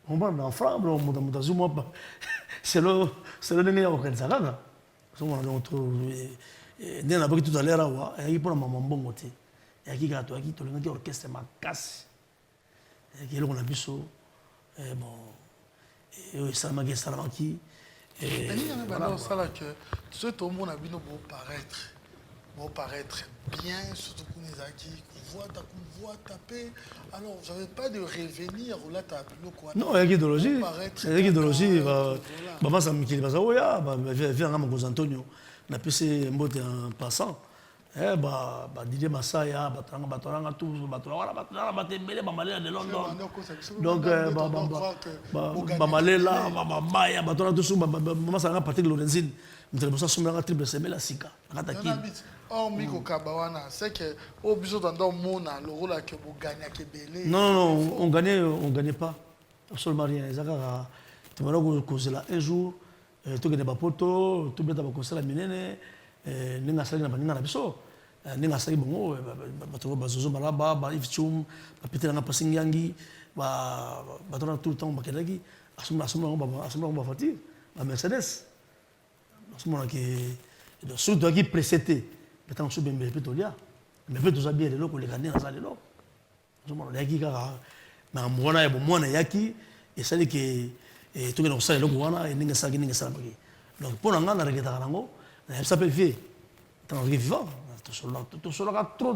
On va en franc, c'est le nez au Kenzara. On a pris tout à l'heure, il y a pour maman bon côté. Il y a qui a qui tout le monde orchestre ma casse. Il y a qui on a Bissot. Bon, et ça m'a dit ça qui. Et il y a ça là que tout le monde a vu nous paraître. vont paraître bien, surtout pour les acquis, qu'on voit taper. Alors, vous n'avez pas de revenir ou là, tu as le non, il y a une idéologie. Il y a une idéologie. Maman, ça me dit, viens à José Antonio. On a pu mbote en passant. Didier Massaya, Batoranga, tous, Batoranga, Batembele, Bamalé de London. Donc, Bamalé là, Bamaya, Batoranga, tous, Maman, ça a Patrick Lorenzine. Nous avons ça sur triple semaine, la Sika. Or, Miko Kabawana, c'est que au besoin dans le monde, le rôle que vous gagnez, que belé. Non, on gagnait pas. Absolument rien. Tu vas causer là un jour, tu gagnes pas poto, tu vas causer la minene, ninga sali na baninga na biso, ninga sali bongo, tu vas zozo malaba, ba ifchum, ba pitela na pasingangi, ba tona tout le temps bakelagi, asuma ba fati, ba Mercedes. Asuma ki surtout qui précédé. Tant que je suis pétolia, mais peut tout ça bien les locaux les gagner dans ça les locaux. Je m'en ai dit que mais moi na bon moi na yaki et ça dit que tout le ça les locaux wana et ninga ça bagi. Donc pour nga na regeta kango, ça peut faire. Tant que vivant, tout cela trop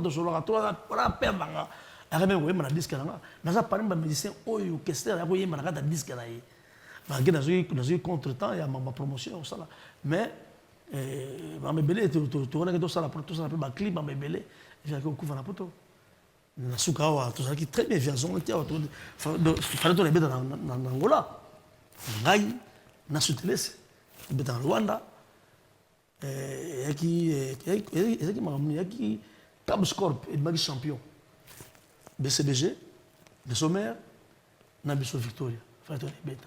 para perdanga. Arrête même na disque nga. Na ça parler ba musicien oyo orchestre ya ko yema na kata disque na yi. Ba ngena zo contre-temps ya ma promotion ça là. Mais Bambélé, tu connais que tout ça, la clip, Bambélé, il y a un coup à la poteau. Na Soukawa, tout ça qui est très bien, il fallait tourner dans Angola. Ngai, na Soutelès, dans Rwanda. Il y a qui Cabscorp, il m'a dit champion. BCBG, le sommaire, Nabiso Victoria. Il fallait tourner bêta.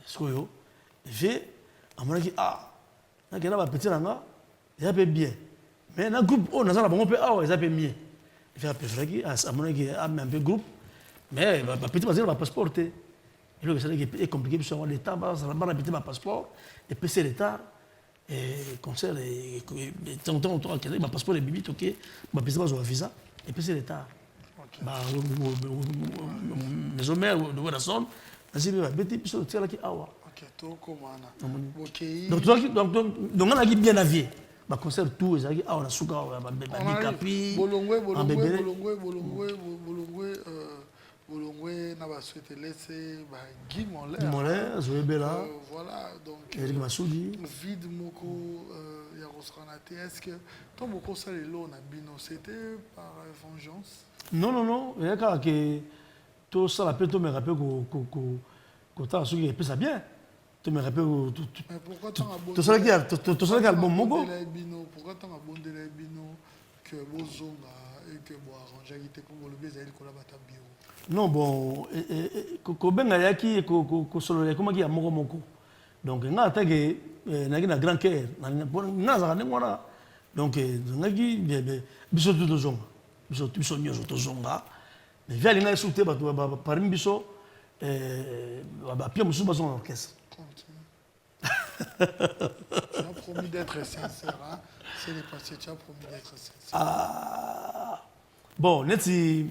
Ce que j'ai, à mon avis, na kena ba petit nanga ya pe bien mais na groupe on na bon pe awa ya pe mieux il fait préférer qui à mon avis a un peu groupe mais ba petit bazir ba passeport et le ça est compliqué sur l'état ba ça ba petit ba passeport et PC l'état et concert et tant que ba passeport et bibi OK ba petit ba visa et PC l'état ba les hommes de Werason ainsi ba petit piso tira qui awa. Donc, on a bien avié. Ma concert tout, ils ont dit, ah, on a souka, on a Bikapi, Bolongwe, n'a pas souhaité laisser Guy Moller, Zoé Bella, voilà, donc Eric Massoudi. Vide Moko, Yarosranate, est-ce que ton Moko Salelo n'a bino, c'était par vengeance? Non, il y a que tout ça, la paix, tout me rappelle que tu as su qu'il ça bien. Tu me rappelles mais pourquoi tu as abondé tout ça qui a le bon Mogo? Pourquoi tu as abondé les bino que Bozonga et que Boaranja qui était comme le baiser et Kolabata bio? Non, bon, Kobenga yaki, Kosolo, comment il y a Moko. Donc, on a attaqué un grand cœur. On a attaqué donc, on a dit, biso tout zonga. Biso nyozo tout zonga. Mais via les naïs souté, parmi biso, Pierre Moussou Bazon l'orchestre. Tu as promis d'être sincère, hein? C'est les passés, tu as promis d'être sincère. Ah, bon, Neti,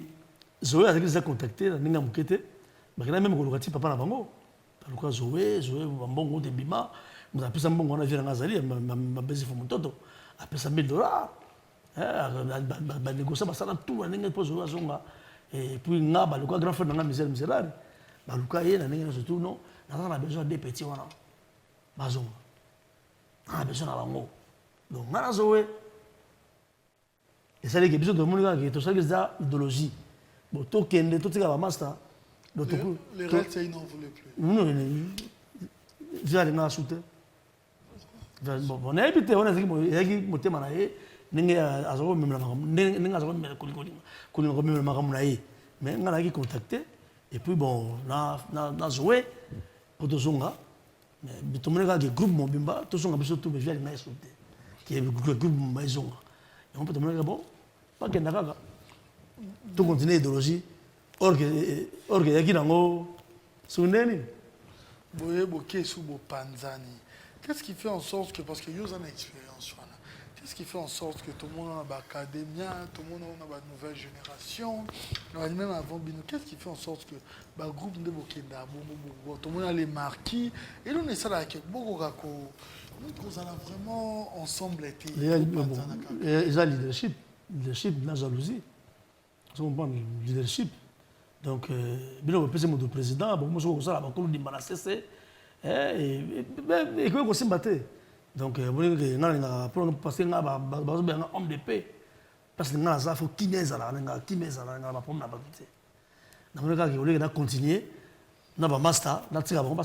Zoé a déjà contacté, Ninga Moukete, mais même quand papa na bango, parce que Zoé, bon, de Bima, nous avons plus un bon, on a vu un Azali, ma baisse pour mon toto, après ça $1000. Négocier, ça tout, on a posé à Zonga, et puis on a le grand frère de la misérable, Baluka est, surtout, non, on a besoin des petits, Bazonga. On a besoin d'un bango. Donc, on a Zoé. Et ça veut dire que tout le monde qui est ça, c'est l'idéologie. Bon, tout qui est tout ça, master. Les restes, ils n'en voulaient plus. Non, j'ai rien à soutenir. Bon, on a habité, on a dit que mon thème est ningué à zéro même la ningué à zéro même la mais on a qui contacté et puis bon, on a joué pour tout zonga. Mais tout le monde a dit groupe Mobimba, tout zonga biso tout mais j'ai rien à soutenir. Qui est le groupe Maisonga. Et on peut te dire bon, pas que n'a tout continue l'idéologie. Or que yaki nango suneni. Boye boké sous bo panzani. Qu'est-ce qui fait en sorte que parce que vous avez une expérience qu'est-ce qui fait en sorte que tout le monde a l'académie, tout le monde a une nouvelle génération, Même avant Bino, qu'est-ce qui fait en sorte que le groupe de Bokenda, tout le monde a les marquis, et nous, on est ça là, avec beaucoup nous allons vraiment ensemble été. Ils ont le leadership, la jalousie. Ils ont le leadership. Donc, Bino, le président, moi, je suis là, je suis là, je suis là, et que vous battez. Donc, parce que nous avons un homme de paix. Parce que nous avons fait 15 ans, nous avons fait nous avons continué, nous avons master, nous avons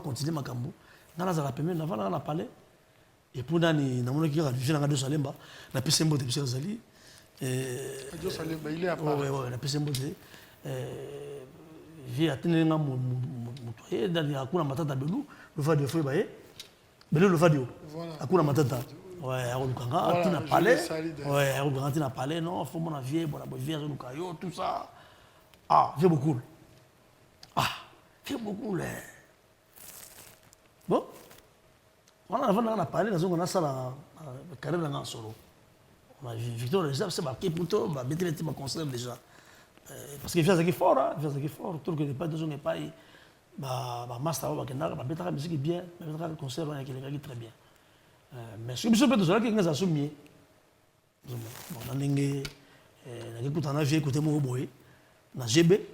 continué ma cambo. Nous avons permis, nous avons parlé. Et pour nous, nous avons dit que nous avons fait Salemba, la PCMBO de M. Zali. Radio Salemba, il est à part. Oui, la PCMBO de j'ai atteint un motoyer dans la cour de Matata Belou, le va de Foué, Belou le va de Akuna Matata. Ouais, tu n'as parlé. Ouais, tu n'as parlé, non, il faut mon avis, bon, la vie, tout ça. Ah, j'ai beaucoup. Ah, j'ai beaucoup. Bon, on a parlé, on a ça la carrière dans le solo. On a vu Victor Réserve, c'est marqué pour toi, bah, mettez ma concert déjà. Parce qu'il fait ça qui est fort, hein, il fait ça qui est fort. Tout le monde n'est pas, deux n'est pas, bah, master, bah, mettre la musique bien, mettre le concert, il y a quelqu'un qui est très bien. Mais ce que je peux dire, c'est que je suis mieux. On a vu écouter mon boy, on a GB,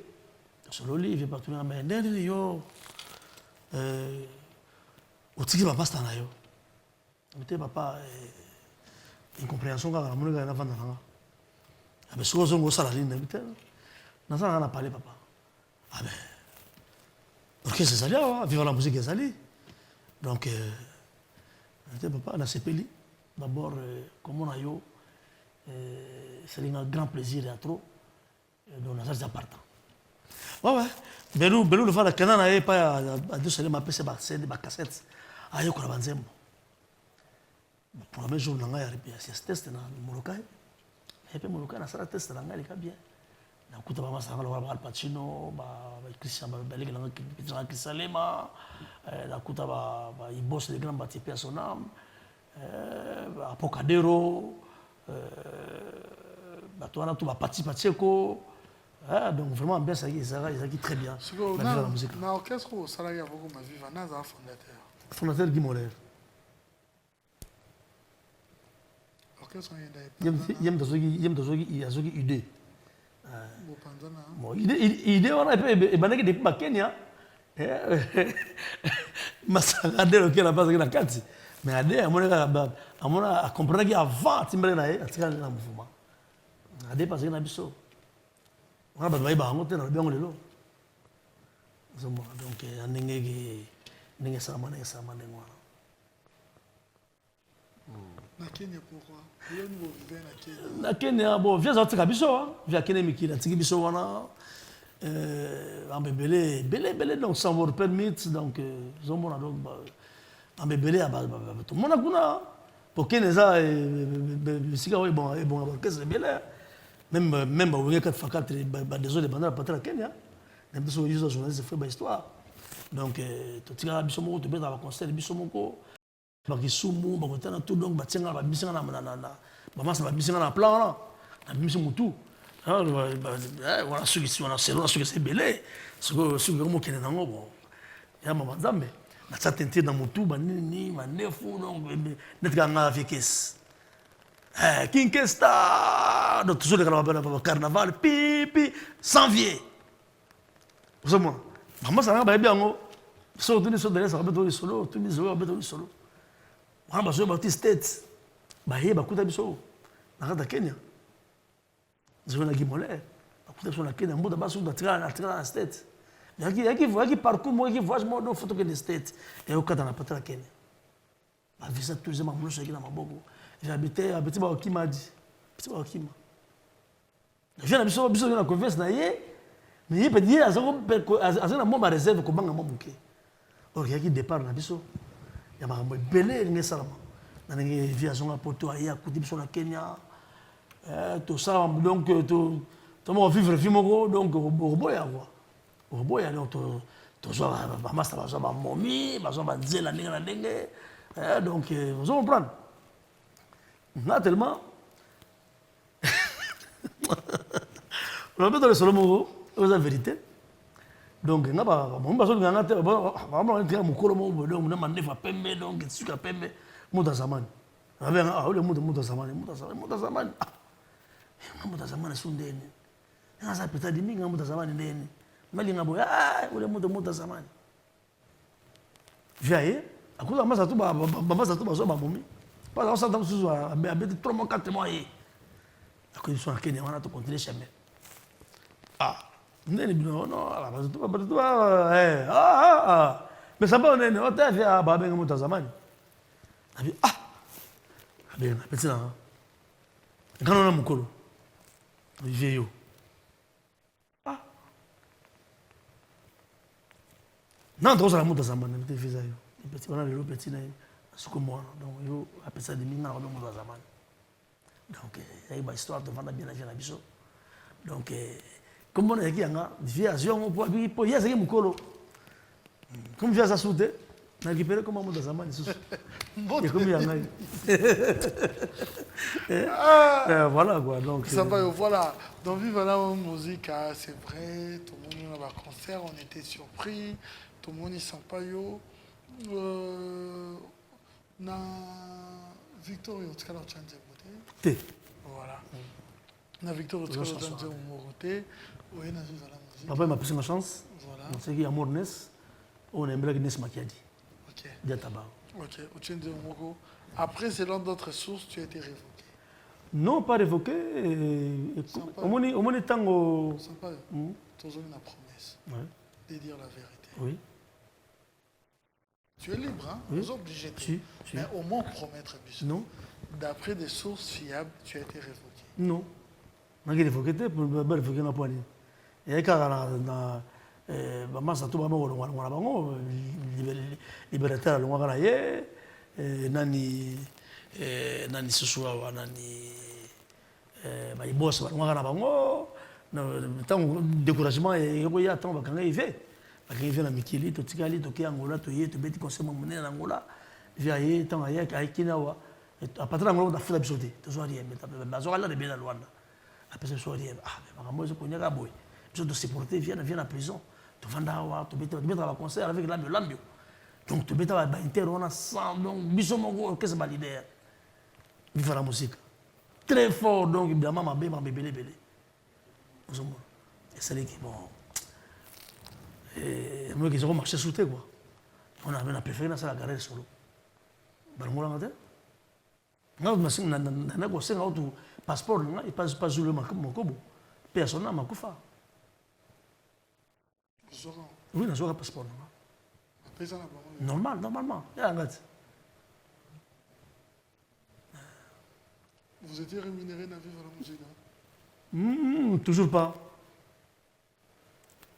sur le livre, partout, mais derrière, au tigre, papa, c'est un ayo. Mais papa, incompréhension, quand on a avant d'en mais souvent, on a salarié, on a parlé, papa. Ah ben, l'orchestre est allé, vivre la musique est allée. Donc, papa, on a CPLI. D'abord, comme on a eu, c'est un grand plaisir et trop. Donc, on a déjà partant. Ouais. Belou, le fait que on pas à 2 semaines, ma PC, des cassettes. Ah, il y a un peu pour le même jour, on a un test dans le Molokai. Et puis, Molokai, on a un test dans le bien. On a écouté Al Pacino, Christian Lema, on a écouté il bosse les grands bâtiments à son âme, Apocadero, on a tout Pacheco. Donc vraiment bien ça qui très bien. La musique. Na orchestre au salarié à beaucoup ma vie, Vanna fondateur. Fondateur Guy Moller. Orchestre yem dazogi idée. Bon idée on a et banaki depuis ma Kenya. Masanga de que la base na kati. Mais ade amona comprendre que avant timbre na atika na mouvement. Ade parce que na biso. On a besoin de bangoter dans le bien lelo. Donc ndenge sama ndengwa. Na Kenya pourquoi? Vous vivez na Kenya. Na Kenya bon via za tika biso via Kenya mikila tiki biso wana belé donc sans votre permit donc zombona donc ambebele tout mona kuna pour Kenya za sika bon orchestre belé. Même au 4x4, désolé, pendant la patrie à Kenya, même si on use la journaliste, c'est fait histoire. Donc, tu as dit que tu as fait un concert, tu as fait un concert, tu as fait un tout, donc tu as fait un plan, tu as fait un tout. Voilà, ceux qui sont c'est belé, ceux qui ont été dans le bon. Il y a un moment donné, tu as tenté dans mon tout, tu as fait un tout, Kinkesta, donc toujours le carnaval, pipi, janvier. Vous savez, maman, ça va bien, ça va ça va être solo, tout le monde va être solo. On va jouer Baptiste States, bahé, bakuta biso, na Kenya. Je vais Guy Moller, bakuta biso na Kenya, mboda basu da na States. Yaki parcours moi qui voyage moi dans photo que les States et au Canada na patria Kenya. Ba visa tout les mamoulo chaki na maboko. J'habitais à Petit Baokima. Petit Baokima. Je viens à la confiance, mais il peut dire à un moment réserve comme un moment. Or, il y a qui départ dans Bisso. Il y a un belé, il y a ça. Il y a une vision à Porto, il y a un Kenya. Tout ça, donc, tout le monde vivre le donc, au Boya. Au Boya, donc, tu as master, tu as momie, tu as zéla, donc, vous comprenez. Là, tellement. On appelle dans le solo, c'est la vérité. Donc, on va se dire, on va mukolo mo bodo on mande fa pembe donc suka pembe muda zamani. Avec le muda zamani. Muda zamani sundeni. Ngasa peta di minga muda zamani ndeni. Mali ngabo ule muda zamani. Viaye, akuza masa tu ba so ba momi. Pas on s'entend sous abeti 3 mois 4 mois et akuza so akene wana to continuer jamais. Nene bino no mais ça va nene on t'a fait ba benga muta zamani abi benga petit là quand on a mukolo vieillot non trop la muta zamani petit fils ayo petit on a le petit là suko moi donc yo appelle ça de minga on muta zamani donc il y a une histoire de vendre bien la vie na biso donc comme on est qui anga vision pour y a c'est mukolo comme via ça soude na récupérer comme muda zamani sous et comme yanga voilà quoi donc ça va voilà donc vive la musique c'est vrai tout le monde a un concert on était surpris tout le monde il sent pas yo na Victoria en tout cas la chance T voilà na Victoria en tout cas la chance moroté oui na vive la musique papa m'a pris ma chance voilà on sait qu'il y a Mornes on aimerait que Nes Makiadi ok Diataba ok Uchende Moko après selon d'autres sources tu as été révoqué non pas révoqué au moins tango sans pas toujours une promesse de dire la vérité oui tu es libre hein oui. Nous obligés Si. mais au moins promettre non d'après des sources fiables tu as été révoqué non n'a que révoqué pour révoquer na poignée et quand na maman ça tout vraiment on a bango libérateur lo ngana ye nani susua nani ba boss ba ngana bango tant découragement et ko ya tant ba kanga ife ba kanga ife na mikili to tikali to ki angola to ye to beti conseil mo na angola via ye tant ya ka kina wa a partir d'angola da futa bisote to so rien mais ba zo ala de bien Luanda après ce soir rien ba mo zo ko nyaka boy biso de se porter vient à prison tu vas d'avoir tu mettre à concert avec l'ambio donc tu mettre à inter on a sans donc biso mon qu'est-ce que leader vivre la musique très fort donc évidemment ma bébé vous et c'est là qui bon et moi qui j'ai marché sous terre quoi on a préféré dans la carrière solo balongola ngate non mais c'est na ko senga auto passeport nga il pas le makobo personne na makufa oui, on a un passeport. Normalement. Vous étiez rémunéré dans vivre la musique toujours pas.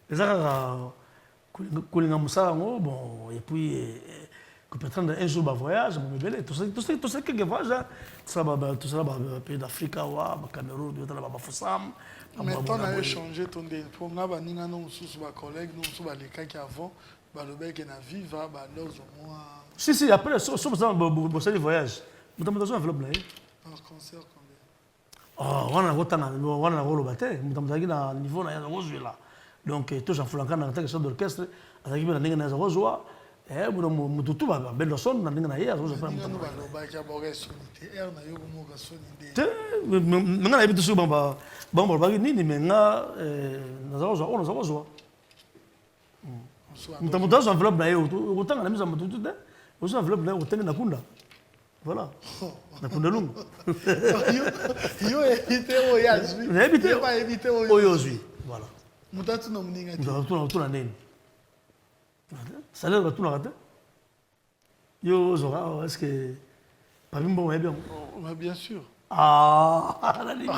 Les gens bon, et puis, peut-être un jour, voyage, tout ça, quelques voyages, tout ça, pays d'Afrique, Cameroun, Fossam. Mais tu as échangé ton dé. Pour moi, nous avons des collègues, nous avons des cas qui avant, le mec qui a vécu, si, après, sauf ça, le voyage. Nous avons besoin d'enveloppe là. Un concert combien? On a un bâtiment, nous avons un niveau là. Donc, tout ça, il faut un chef d'orchestre, avec un rosoir. Mututu ba belo son na ndinga na ye azo pa mutu ba ka boga sonite er na yo mo ga soninde te menga na bitu su bamba ba nini menga na zazo mutu zo enveloppe na ye utanga na miza mututu de uzo enveloppe na utanga na kunda voilà na kunda lungu yo éviter o yazwi pas éviter o yazwi voilà mutatu na mninga tu na nini salaire va tout rater. Yo Zora, est-ce que parmi bon est bien? Bien sûr. La limite.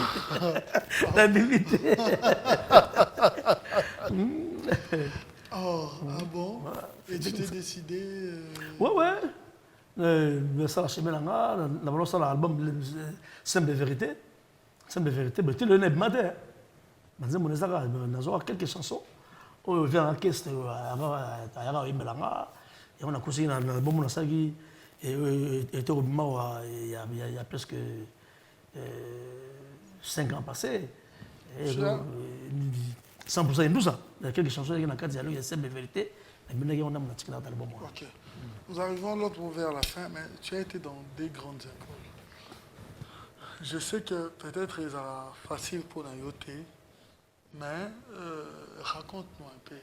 La limite. Bon. Et tu t'es décidé ouais. Ça la chemin là, la balance ça l'album Simple Vérité. Simple Vérité, mais tu le n'es pas matin. Maintenant mon ezaka nazo quelques chansons. On vient en orchestre à Imbelanga et on a conseillé dans l'album on a sagi et était au moment il y a presque 5 ans passés et 100% hindou ça. Il y a quelques chansons qui ont il y a simple vérité. Ok. Nous arrivons l'autre vers la fin, mais tu as été dans des grandes écoles. Je sais que peut-être c'est facile pour Nayote, mais raconte-nous un peu.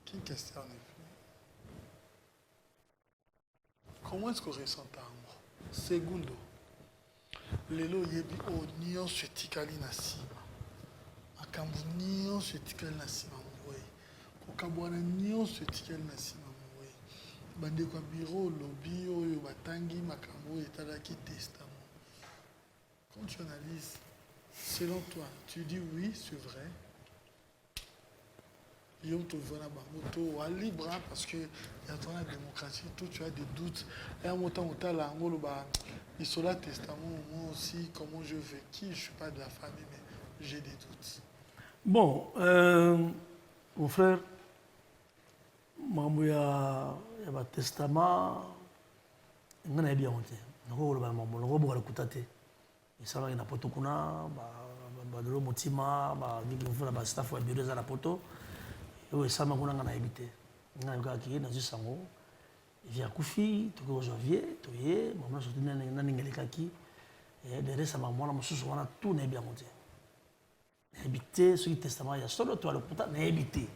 Qui question comment est-ce qu'on ressent amour? Segundo, lelo yebi o nion se tikali na sima. Akambu nion se tikali na sima mwe. Kokabwana nion se tikali na sima mwe. Bande kwa bureau lobby oyo batangi makambo etalaki testament. Quand tu analyses, selon toi, tu dis oui, c'est vrai. Yo te voilà bamoto libre parce que il y a dans la démocratie, tout tu as des doutes. Et en montant au tal angolo ba il sur le testament moi aussi comment je vais qui je suis pas de la famille mais j'ai des doutes. Bon, mon frère, il y a un testament, il y a bien honte. Nous avons écouté. Il y a un poto kuna, il y a un motima, il y a un staff qui a un poto. Et ça m'a dit que habité. Nga yoka ki na zisango. Via kufi, to ko janvier, to ye, maman sotu na ningeleka ki. Et derrière ça m'a mona mususu wana tout na bien monté. Habité ce testament ya solo to le puta na habité.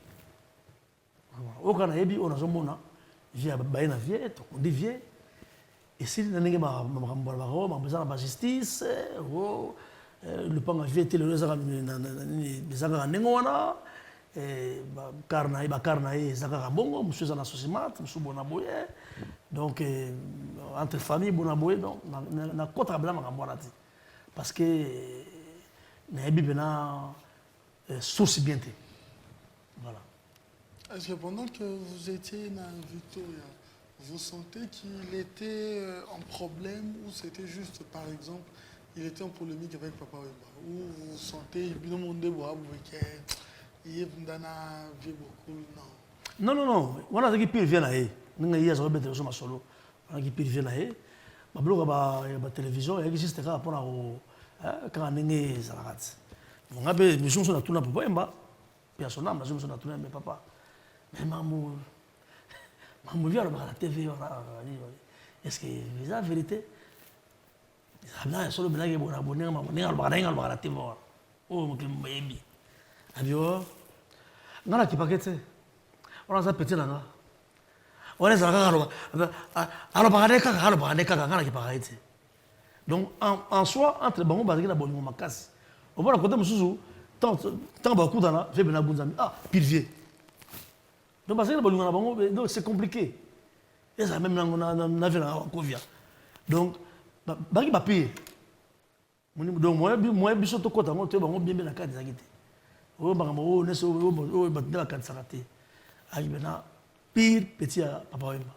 Okana hebi ona zomona via baina vie, to on dit vie. Et si na ninge ma besoin de justice, le pan a vie était le rezaka na zaka nengo wana. Karna et Zakara Bongo, monsieur Zana Sosimat, monsieur Bonaboye. Donc, entre familles, Bonaboye, donc, na contre blanc Magamboanati. Parce que, Nabi Bena, source bien. Voilà. Est-ce que pendant que vous étiez dans Victoria, vous sentez qu'il était en problème ou c'était juste, par exemple, il était en polémique avec Papa Wemba? Ou vous sentez, il y a un monde de bois, non. On a dit qu'il vient là. On a dit qu'il vient solo. On a dit qu'il vient là. Ma blog a la télévision et existe quand on a quand on est zalat. On a bien mission sur la tournée pour Wemba. Personne n'a mission sur la tournée mais papa. Mais maman vient à la TV. Est-ce que c'est la vérité? Là solo bien que bon abonné à la TV. Oh mon baby. Avion, on a qui paquette, on a ça petit là. On est alors donc en soi entre bon basé na bolimo makasi. On va raconter mususu tant beaucoup dans là, fait bena bunzami. Ah, pilvier. Donc basé na bolimo na bango donc c'est compliqué. Et ça même on a vu là en Kovia. Donc baki ba payer. Donc moi biso to kota mo to bango bien na carte zakité. Oh, la pire petit à Papa Wemba.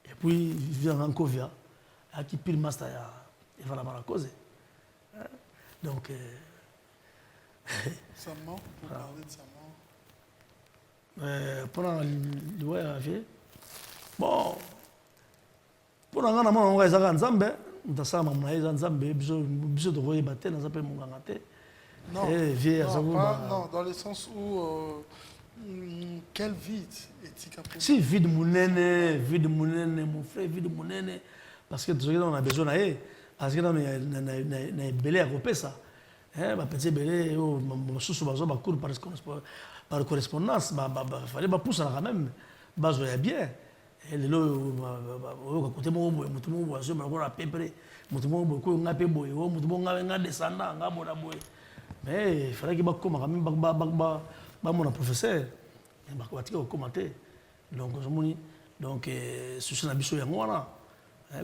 Et puis, il vient en Kovia, qui pire master, il va la cause. Donc, sa mort, pour parler de sa mort. Pendant le voyage, bon, pendant un moment, on va à Nzambe, on a Nzambe, biso de voyer battre, on s'appelle Mungangate. Non, non, dans le sens où quel vide est-il capable? Si vide mon frère, vide mon nene, parce que tout ce qu'on a besoin d'aller, parce que on a belé à couper ça, ma petite belé, sous-sous cours par correspondance, fallait pas pousser quand même, base bien. Et le lot, côté mon voisin, on a pépé, mon a descendant, mais il fallait que mon professeur commenter. Donc, ce sont les choses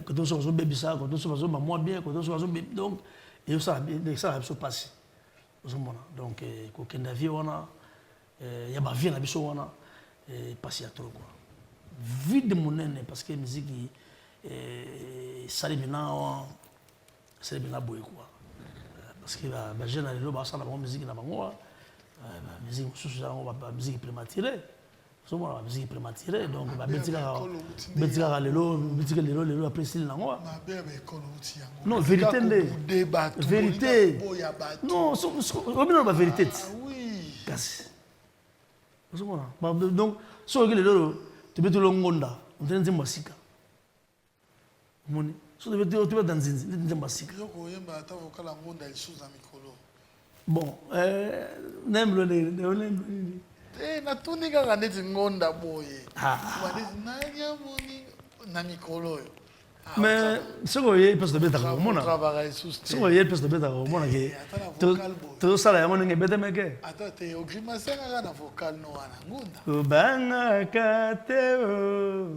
quand on se bébé ça, quand on se fait moins bien, quand on se fait donc, et ça va se passer. Donc, quand on a vu, il y a ma vie dans la vie, et passer à trop. Vide mon nez, parce que la musique, ça les maintenant, c'est bien beau quoi. Parce que les jeunes, ils ont la musique dans la musique, la musique prématurée. La musique prématurée, donc la musique après c'est là. Non, vérité. Vérité. Non, c'est la vérité. Donc, si on regarde, tu peux te l'ongonda, on te dit masika. Moni, si tu veux dans zinzi, tu dis masika. Bon, n'aime le na tuni kaka neti ngonda boye. Na mikolo yo. Mais ce que vous peut se bêta au monde. Ce que vous peut se bêta au monde que tout ça là on est bêta mais que. Attends, tu au grimace na vocal no ana ngunda. Banga kateo.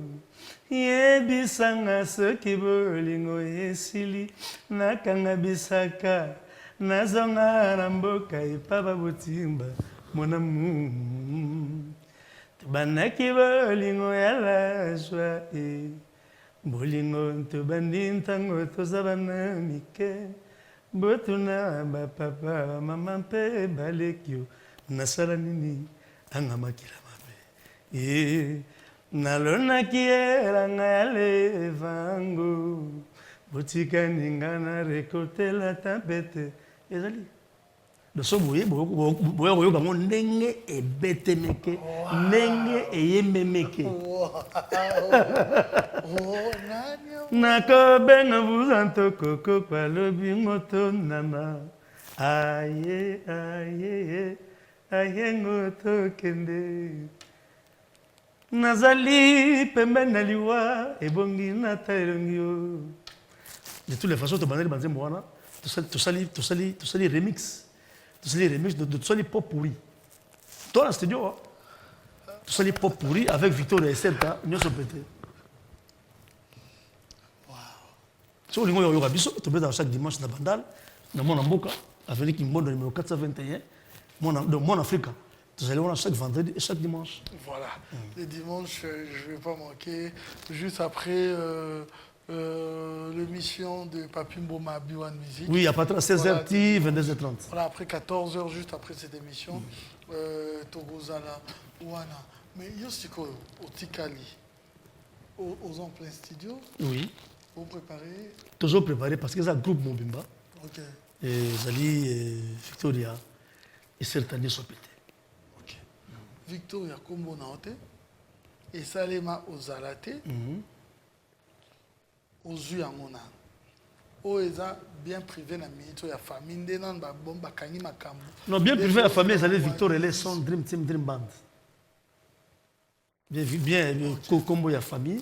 Yebisanga soki bolingo esili nakanga bisaka nazonga na mboka ipaba botimba mon amour. Banaki bolingo ya la joie. Bolingo tobandi ntango tozabana mike botuna bapapa mama mpe balekio nasala nini anga makila mabe nalonaki elanga ya levango botikani nga na rekotela tapete ezali loso boye koyoka ngo ndenge ebetemeke ndenge eyembemeke nakobenga buzanto koko kwalobi ngoto nana aye aye aye ngoto kende nazali pembeni na liwa ebongi nata elongi yo de toutes les façons tobandeli banzembo wana tosali remix tosali remix de tosali pop pourri to na studio tosali pop pourri avec Victoria Eselta nyonso pete. So lingo yo yoka biso tobeta chaque dimanche na Bandal na mona mboka avenue Kimbondo numéro 421 mon Africa. Nous allons chaque vendredi et chaque dimanche. Voilà. Les dimanches, je ne vais pas manquer. Juste après l'émission de Papi Mboma Biwan Music. Oui, à partir de 16h, 22h30. Voilà, après 14h, juste après cette émission, Togozala, Ouana. Mais Yostiko, au Tikali, aux en plein studio. Oui. Vous préparez? Toujours préparé parce que c'est un groupe Mobimba. Ok. Et Zali, Victoria, et certains sont pétés. Victoria Kombo Naote et Salema Ozalate aux yeux à mon âme. Oeza bien privé na minito ya famille ndenan ba bomba kangi makambo. Non, bien privé la famille, ça Victoria les son Dream Team Dream Band. Bien Kombo ya famille.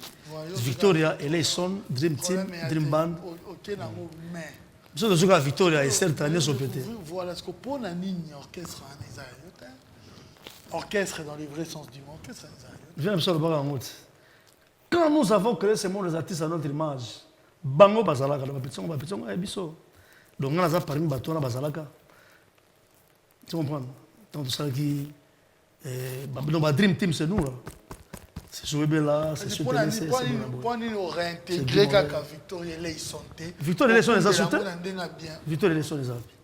Victoria et les son Dream Team Dream Band. OK na mo mais. Ce que je Victoria et certains sont pétés. Voilà ce que pour la ligne orchestre en Isaïe. Orchestre dans le vrai sens du mot. Orchestre quand nous avons créé ce monde des artistes à notre image, bango bazalaka, bapetisongo biso. Donc on a parmi bateau na bazalaka. Tu comprends? Donc ça qui dans Dream Team c'est nous là. C'est Souébela, c'est sur télé, c'est pour nous réintégrer kaka Victoria les santé. Victoria les sont les assutés. Victoria les sont les appuis.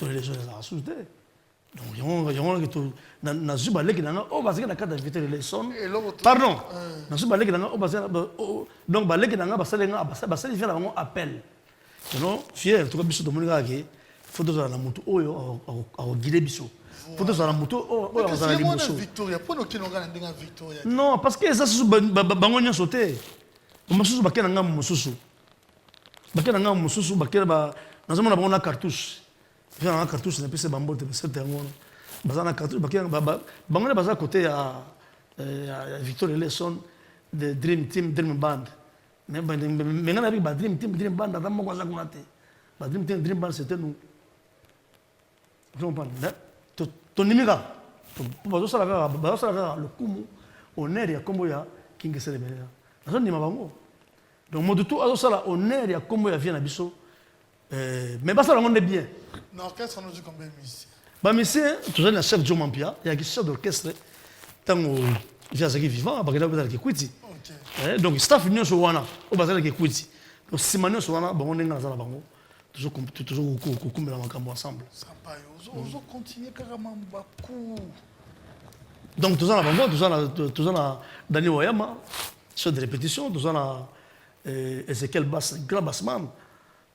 Les gens les assutés. Donc il y a que na zuba leki nanga o basika na kata Victoria les sont. Pardon. Na zuba leki nanga o basika donc ba leki nanga basalenga basali vient na appel. Non, fier to biso to monika ke photo za na mutu oyo a guider biso. Photo za na mutu oyo za na liboso. Victoria, pour nous qui n'ont pas ndenga Victoria. Non, parce que ça bango nya sauté. Mususu bakena nga mususu. Bakena nga mususu bakena ba nazomona bango na cartouche. Il y a un cartouche, c'est un bambo, c'est un cartouche. Bango baza côté à Victoria Lesson de Dream Team Dream Band. Mais maintenant avec Dream Team Dream Band, avant moi ça connaît. Dream Team Dream Band c'était nous. Je comprends. Ton numéro. Pour ça le coup honneur ya kombo ya King Celebela. Ça ni mabango. Donc moi de tout à ça la honneur ya kombo ya vient na biso. Mais pas ça on est bien. L'orchestre nous dit combien de musiciens? Bah musicien, toujours le chef Joe Mampia, il y a un chef d'orchestre tant au via qui vivant, parce que là vous avez qui donc staff union sur wana, au bazar qui quiti. Donc si manion sur wana, bon on est dans la bango. Toujours comme la makambo ensemble. Sympa, on continue carrément beaucoup. Donc tout ça la bango, tout ça la Daniel Wayama, chef de répétition, tout ça la Ezekiel Bass, grand bassman.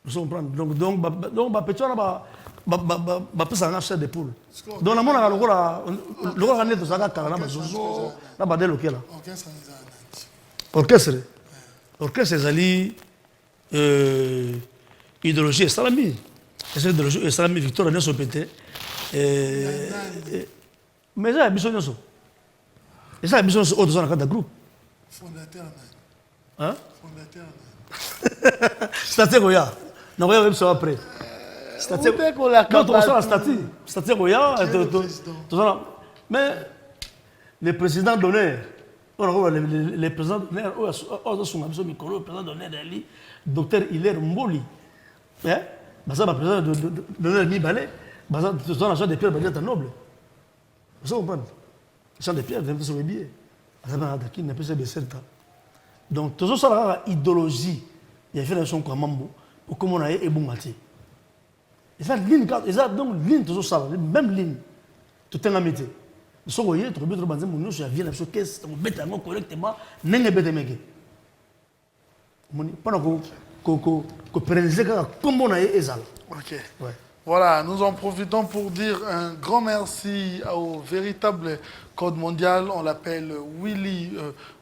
Nous sommes donc petit on a bapesanga chair de poule. Donc namonaka lokola nde tozalaka kala na bazozo na badele okela orchestre ezali idéologie esalami idéologie esalami victoire nyonso pete mais eza ya biso nyonso eza ya biso nyonso oyo toza na kati ya groupe stati koya nakoya biso après stati koya mais le président d'honneur le président d'honneur ozosunga biso mikolo le président d'honneur ali docteur Hilaire Mboli baza baprésident d'honneur mibale toza na champ de pierre badiata noble ozo comprendre champ de pierre so ebie aza na adaki na pesa beserta donc tozosala kaka idéologie ya fena son kwa mambo okomona ye ebunga te eza donc ligne tozosala même ligne totengami te soko ye tokobi to banze munyo so ya vie na biso kese tokobeta yango correctement ndenge ebetemeke moni mpona kopérenniser kaka kombo na ye ezala. Voilà, nous en profitons pour dire un grand merci au véritable code mondial. On l'appelle Willy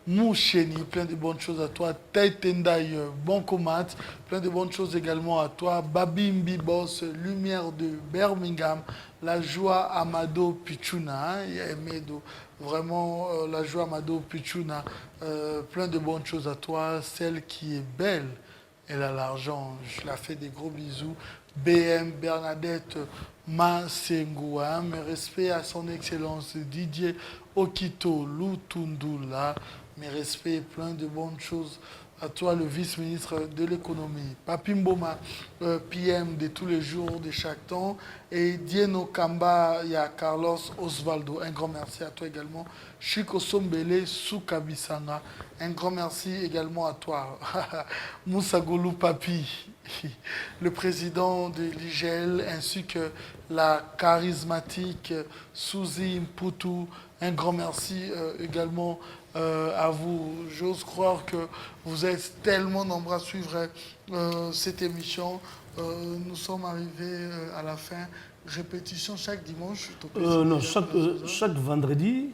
Moucheni. Plein de bonnes choses à toi. Taitendai Bonkomat. Plein de bonnes choses également à toi. Babi Mbibos, Lumière de Birmingham. La joie Amado Pichuna. Vraiment, la joie Amado Pichuna. Plein de bonnes choses à toi. Celle qui est belle, elle a l'argent. Je la fais des gros bisous. BM Bernadette Masengoua, mes respects à son excellence Didier Okito Lutundula, mes respects, plein de bonnes choses à toi, le vice-ministre de l'économie. Papimboma, PM de tous les jours, de chaque temps. Et Dieno Kamba, il y a Carlos Osvaldo. Un grand merci à toi également. Chico Sombele Soukabisanga. Un grand merci également à toi. Moussa Goulou Papi, le président de l'IGL, ainsi que la charismatique Suzy Mputu. Un grand merci également à vous. J'ose croire que vous êtes tellement nombreux à suivre cette émission. Nous sommes arrivés à la fin. Répétition chaque dimanche. Non, chaque vendredi,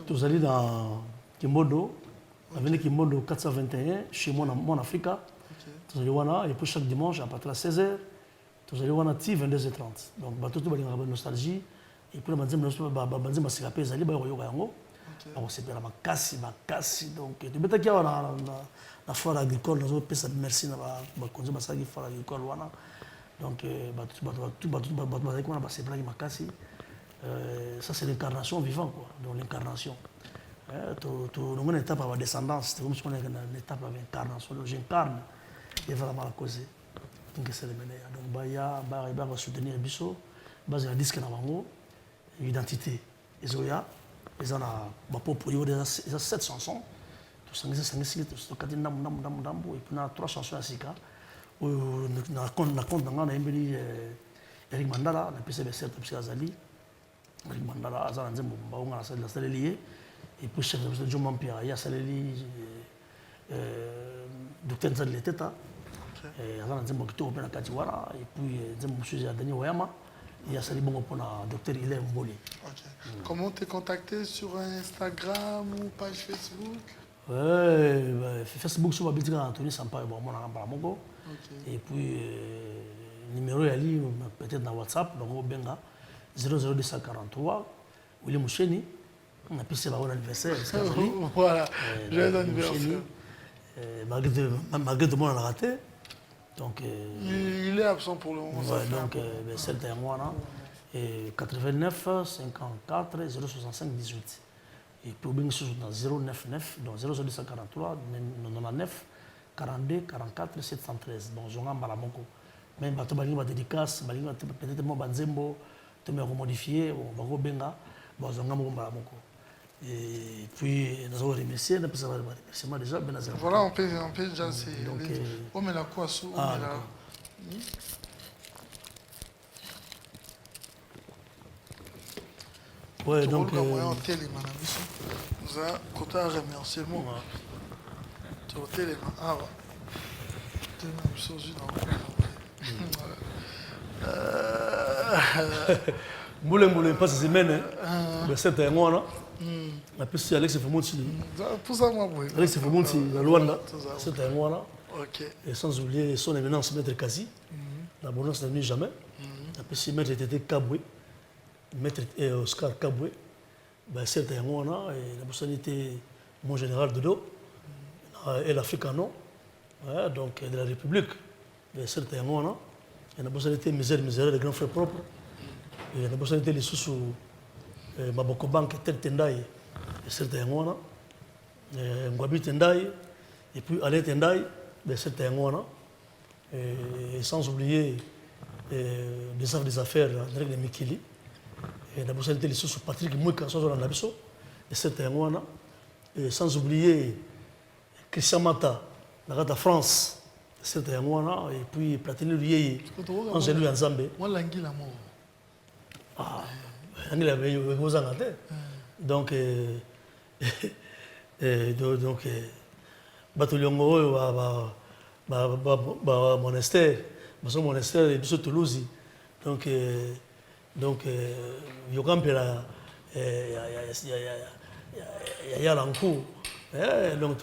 vous allez dans Kimodo, avenue Kimodo 421, chez moi en Afrique. Et puis chaque dimanche, à partir de 16h, vous allez voir 22h30. Donc, tout le monde a une nostalgie. Et puis, on c'est bien ma casse, donc tu peux qu'il y a la foire agricole, nous avons merci na ba konzo ba sagi foire agricole wana, donc c'est bien ma casse, ça c'est l'incarnation vivante quoi, donc l'incarnation, nous on étape à la descendance, c'est comme si on est une étape à l'incarnation, donc j'incarne et vraiment la cause, donc c'est le meilleur, donc bah soutenir biso, base la disque na bango, identité, ezoya. Ils ont déjà 7 chansons. Et puis, on a 3 chansons à Sika. On a Eric Mandala, on a PC Besset, Azali. Eric Mandala, on a Saleli. Et puis, chef de John Mampia, il y a Saleli, Docteur Nzali Teta. Et puis, Dani Wayama. Il y a Sali Bongo pour le docteur Hilaire Mboli. Comment t'es contacté sur Instagram ou page Facebook? Facebook, sur ma boutique Anthony Sampaio, et puis numéro peut-être dans WhatsApp, donc au Benga 00243, William Moucheni, on a pu se voir l'anniversaire. Voilà, j'ai l'anniversaire. Malgré tout le monde a raté. Donc, il est absent pour le moment. Ouais, donc, c'est un mois, et 89 54 065 18. Et puis, bien sûr, dans 099, donc 0243 99 42 44 713. Donc, je vais Balamoko. Même si tu as des dédicaces, peut-être moi, Banzembo, tu m'as modifié, on va Benga, je vais Balamoko. Et puis, nous avons remercié, nous avons remercié déjà. Voilà, on peut déjà c'est. On met la quoi sous, on met la. Ouais, donc. Nous avons côté à remerciement. Tu as hôtel, ah ouais. Moulin, pas ces semaines. Mais c'est un mois, la plus Alex Fumonti. Tout ça, moi, oui. Alex Fumonti, la Luanda, c'est un mois. Ok. Et sans oublier son éminence, Maître Kasi. La bonne n'est jamais. La plus Maître était Kaboué. Maître Oscar Kaboué. C'est un mois, et la personne était mon général de dos. Et l'Afrique en nom. Donc, de la République. C'est un mois, et la personne était misère, les grands frères propres. Et la personne était les sous Maboko Bank, Tel Tendai, c'est un mois. Ngwabi Tendai, et puis Alain Tendai, c'est un mois. Et sans oublier des affaires André de Mikili. Et la personne était les sous Patrick Mouika, c'est un mois. Et sans oublier Christian Mata, la France, c'est un mois. Et puis Platini Lié, Angélou Nzambe. Moi, l'anguille la mort. Ah, donc, Batoliongo monastère, son monastère est Toulouse. Donc, Yokampela, il y a l'encours. Donc,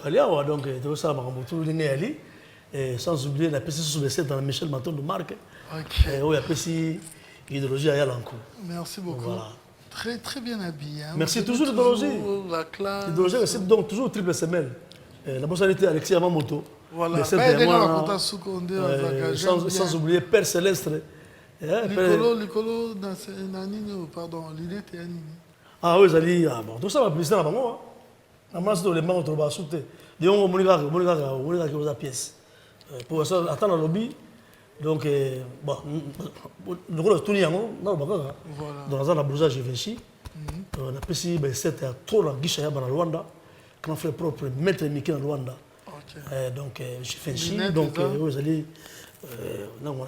sans oublier la PC sous le dans Michel Maton de Marc. Il y a PC idéologie à l'encours. Merci beaucoup. Voilà. Très, très bien habillé. Hein. Merci, toujours l'idéologie. La classe. L'idéologie, c'est donc toujours triple semelle. La personnalité Alexis Yamamoto. Voilà. Sans oublier Père Céleste. Nicolo, pardon, l'idée était Anini. Ah oui, Zali, tout ça va plus dans la banque. La masse de l'élément entre bas sauté. Dis on monica qui vous a pièce. Pour ça, attendre le lobby. Donc, bon, nous avons tout dit, dans la zone de Brouza, j'ai vécu. On a pu c'était trop la guichet dans le Rwanda, quand on fait propre maître Mickey dans le Rwanda. Donc, j'ai fait ici. Donc, vous allez. Non,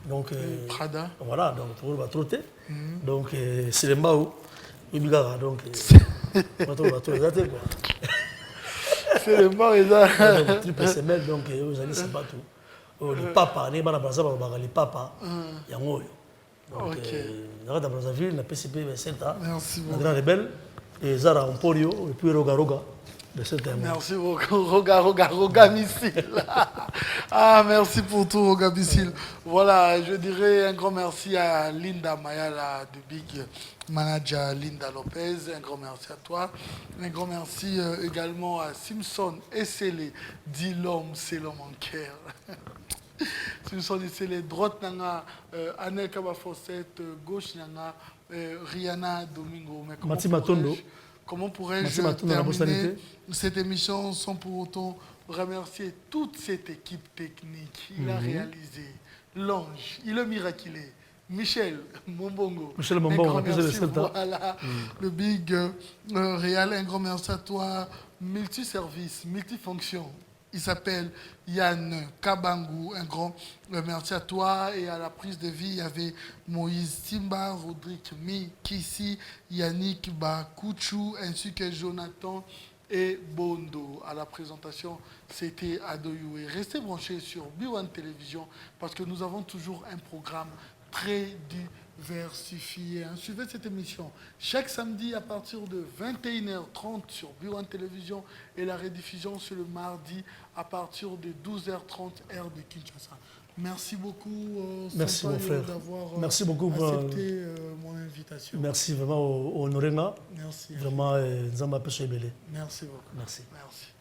donc, Prada. Voilà, donc, on va trotter. Donc, c'est les Mbao, Ibigara. Donc, on va trotter. C'est le mort et ça. Triple semelle, donc vous allez, c'est pas tout. Les papas, les papas, il y a un mot. Donc, dans Brazzaville, la PCP, merci beaucoup. La Grande Rebelle, et Zara Emporio, et puis Roga. Merci beaucoup, Roga Missile. Ah, merci pour tout, Roga Missile. Voilà, je dirais un grand merci à Linda Mayala de Big Manager Linda Lopez. Un grand merci à toi. Un grand merci également à Simpson Essele, dit l'homme, c'est l'homme en cœur. Simpson Essele, droite nanga, Anel Kabafossette, gauche nanga, Rihanna Domingo. Comment pourrais-je terminer cette émission sans pour autant remercier toute cette équipe technique? Il a réalisé l'ange, il a miraculé. Michel Mombongo. Voilà, le big réal, un grand merci à toi. Multiservice, multifonction. Il s'appelle Yann Kabangou. Un grand merci à toi. Et à la prise de vie, il y avait Moïse Simba, Rodrigue Mikissi, Yannick Bakouchou, ainsi que Jonathan et Bondo. À la présentation, c'était Adoyoué. Restez branchés sur B1 Télévision parce que nous avons toujours un programme très diversifié. Suivez cette émission chaque samedi à partir de 21h30 sur B1 Télévision et la rediffusion sur le mardi à partir de 12h30 heure de Kinshasa. Merci beaucoup. Merci mon frère. Merci beaucoup pour accepté mon invitation. Merci vraiment au Honoréna. Merci. Vraiment, Nzamba Pêche Belé. Merci beaucoup. Merci. Merci.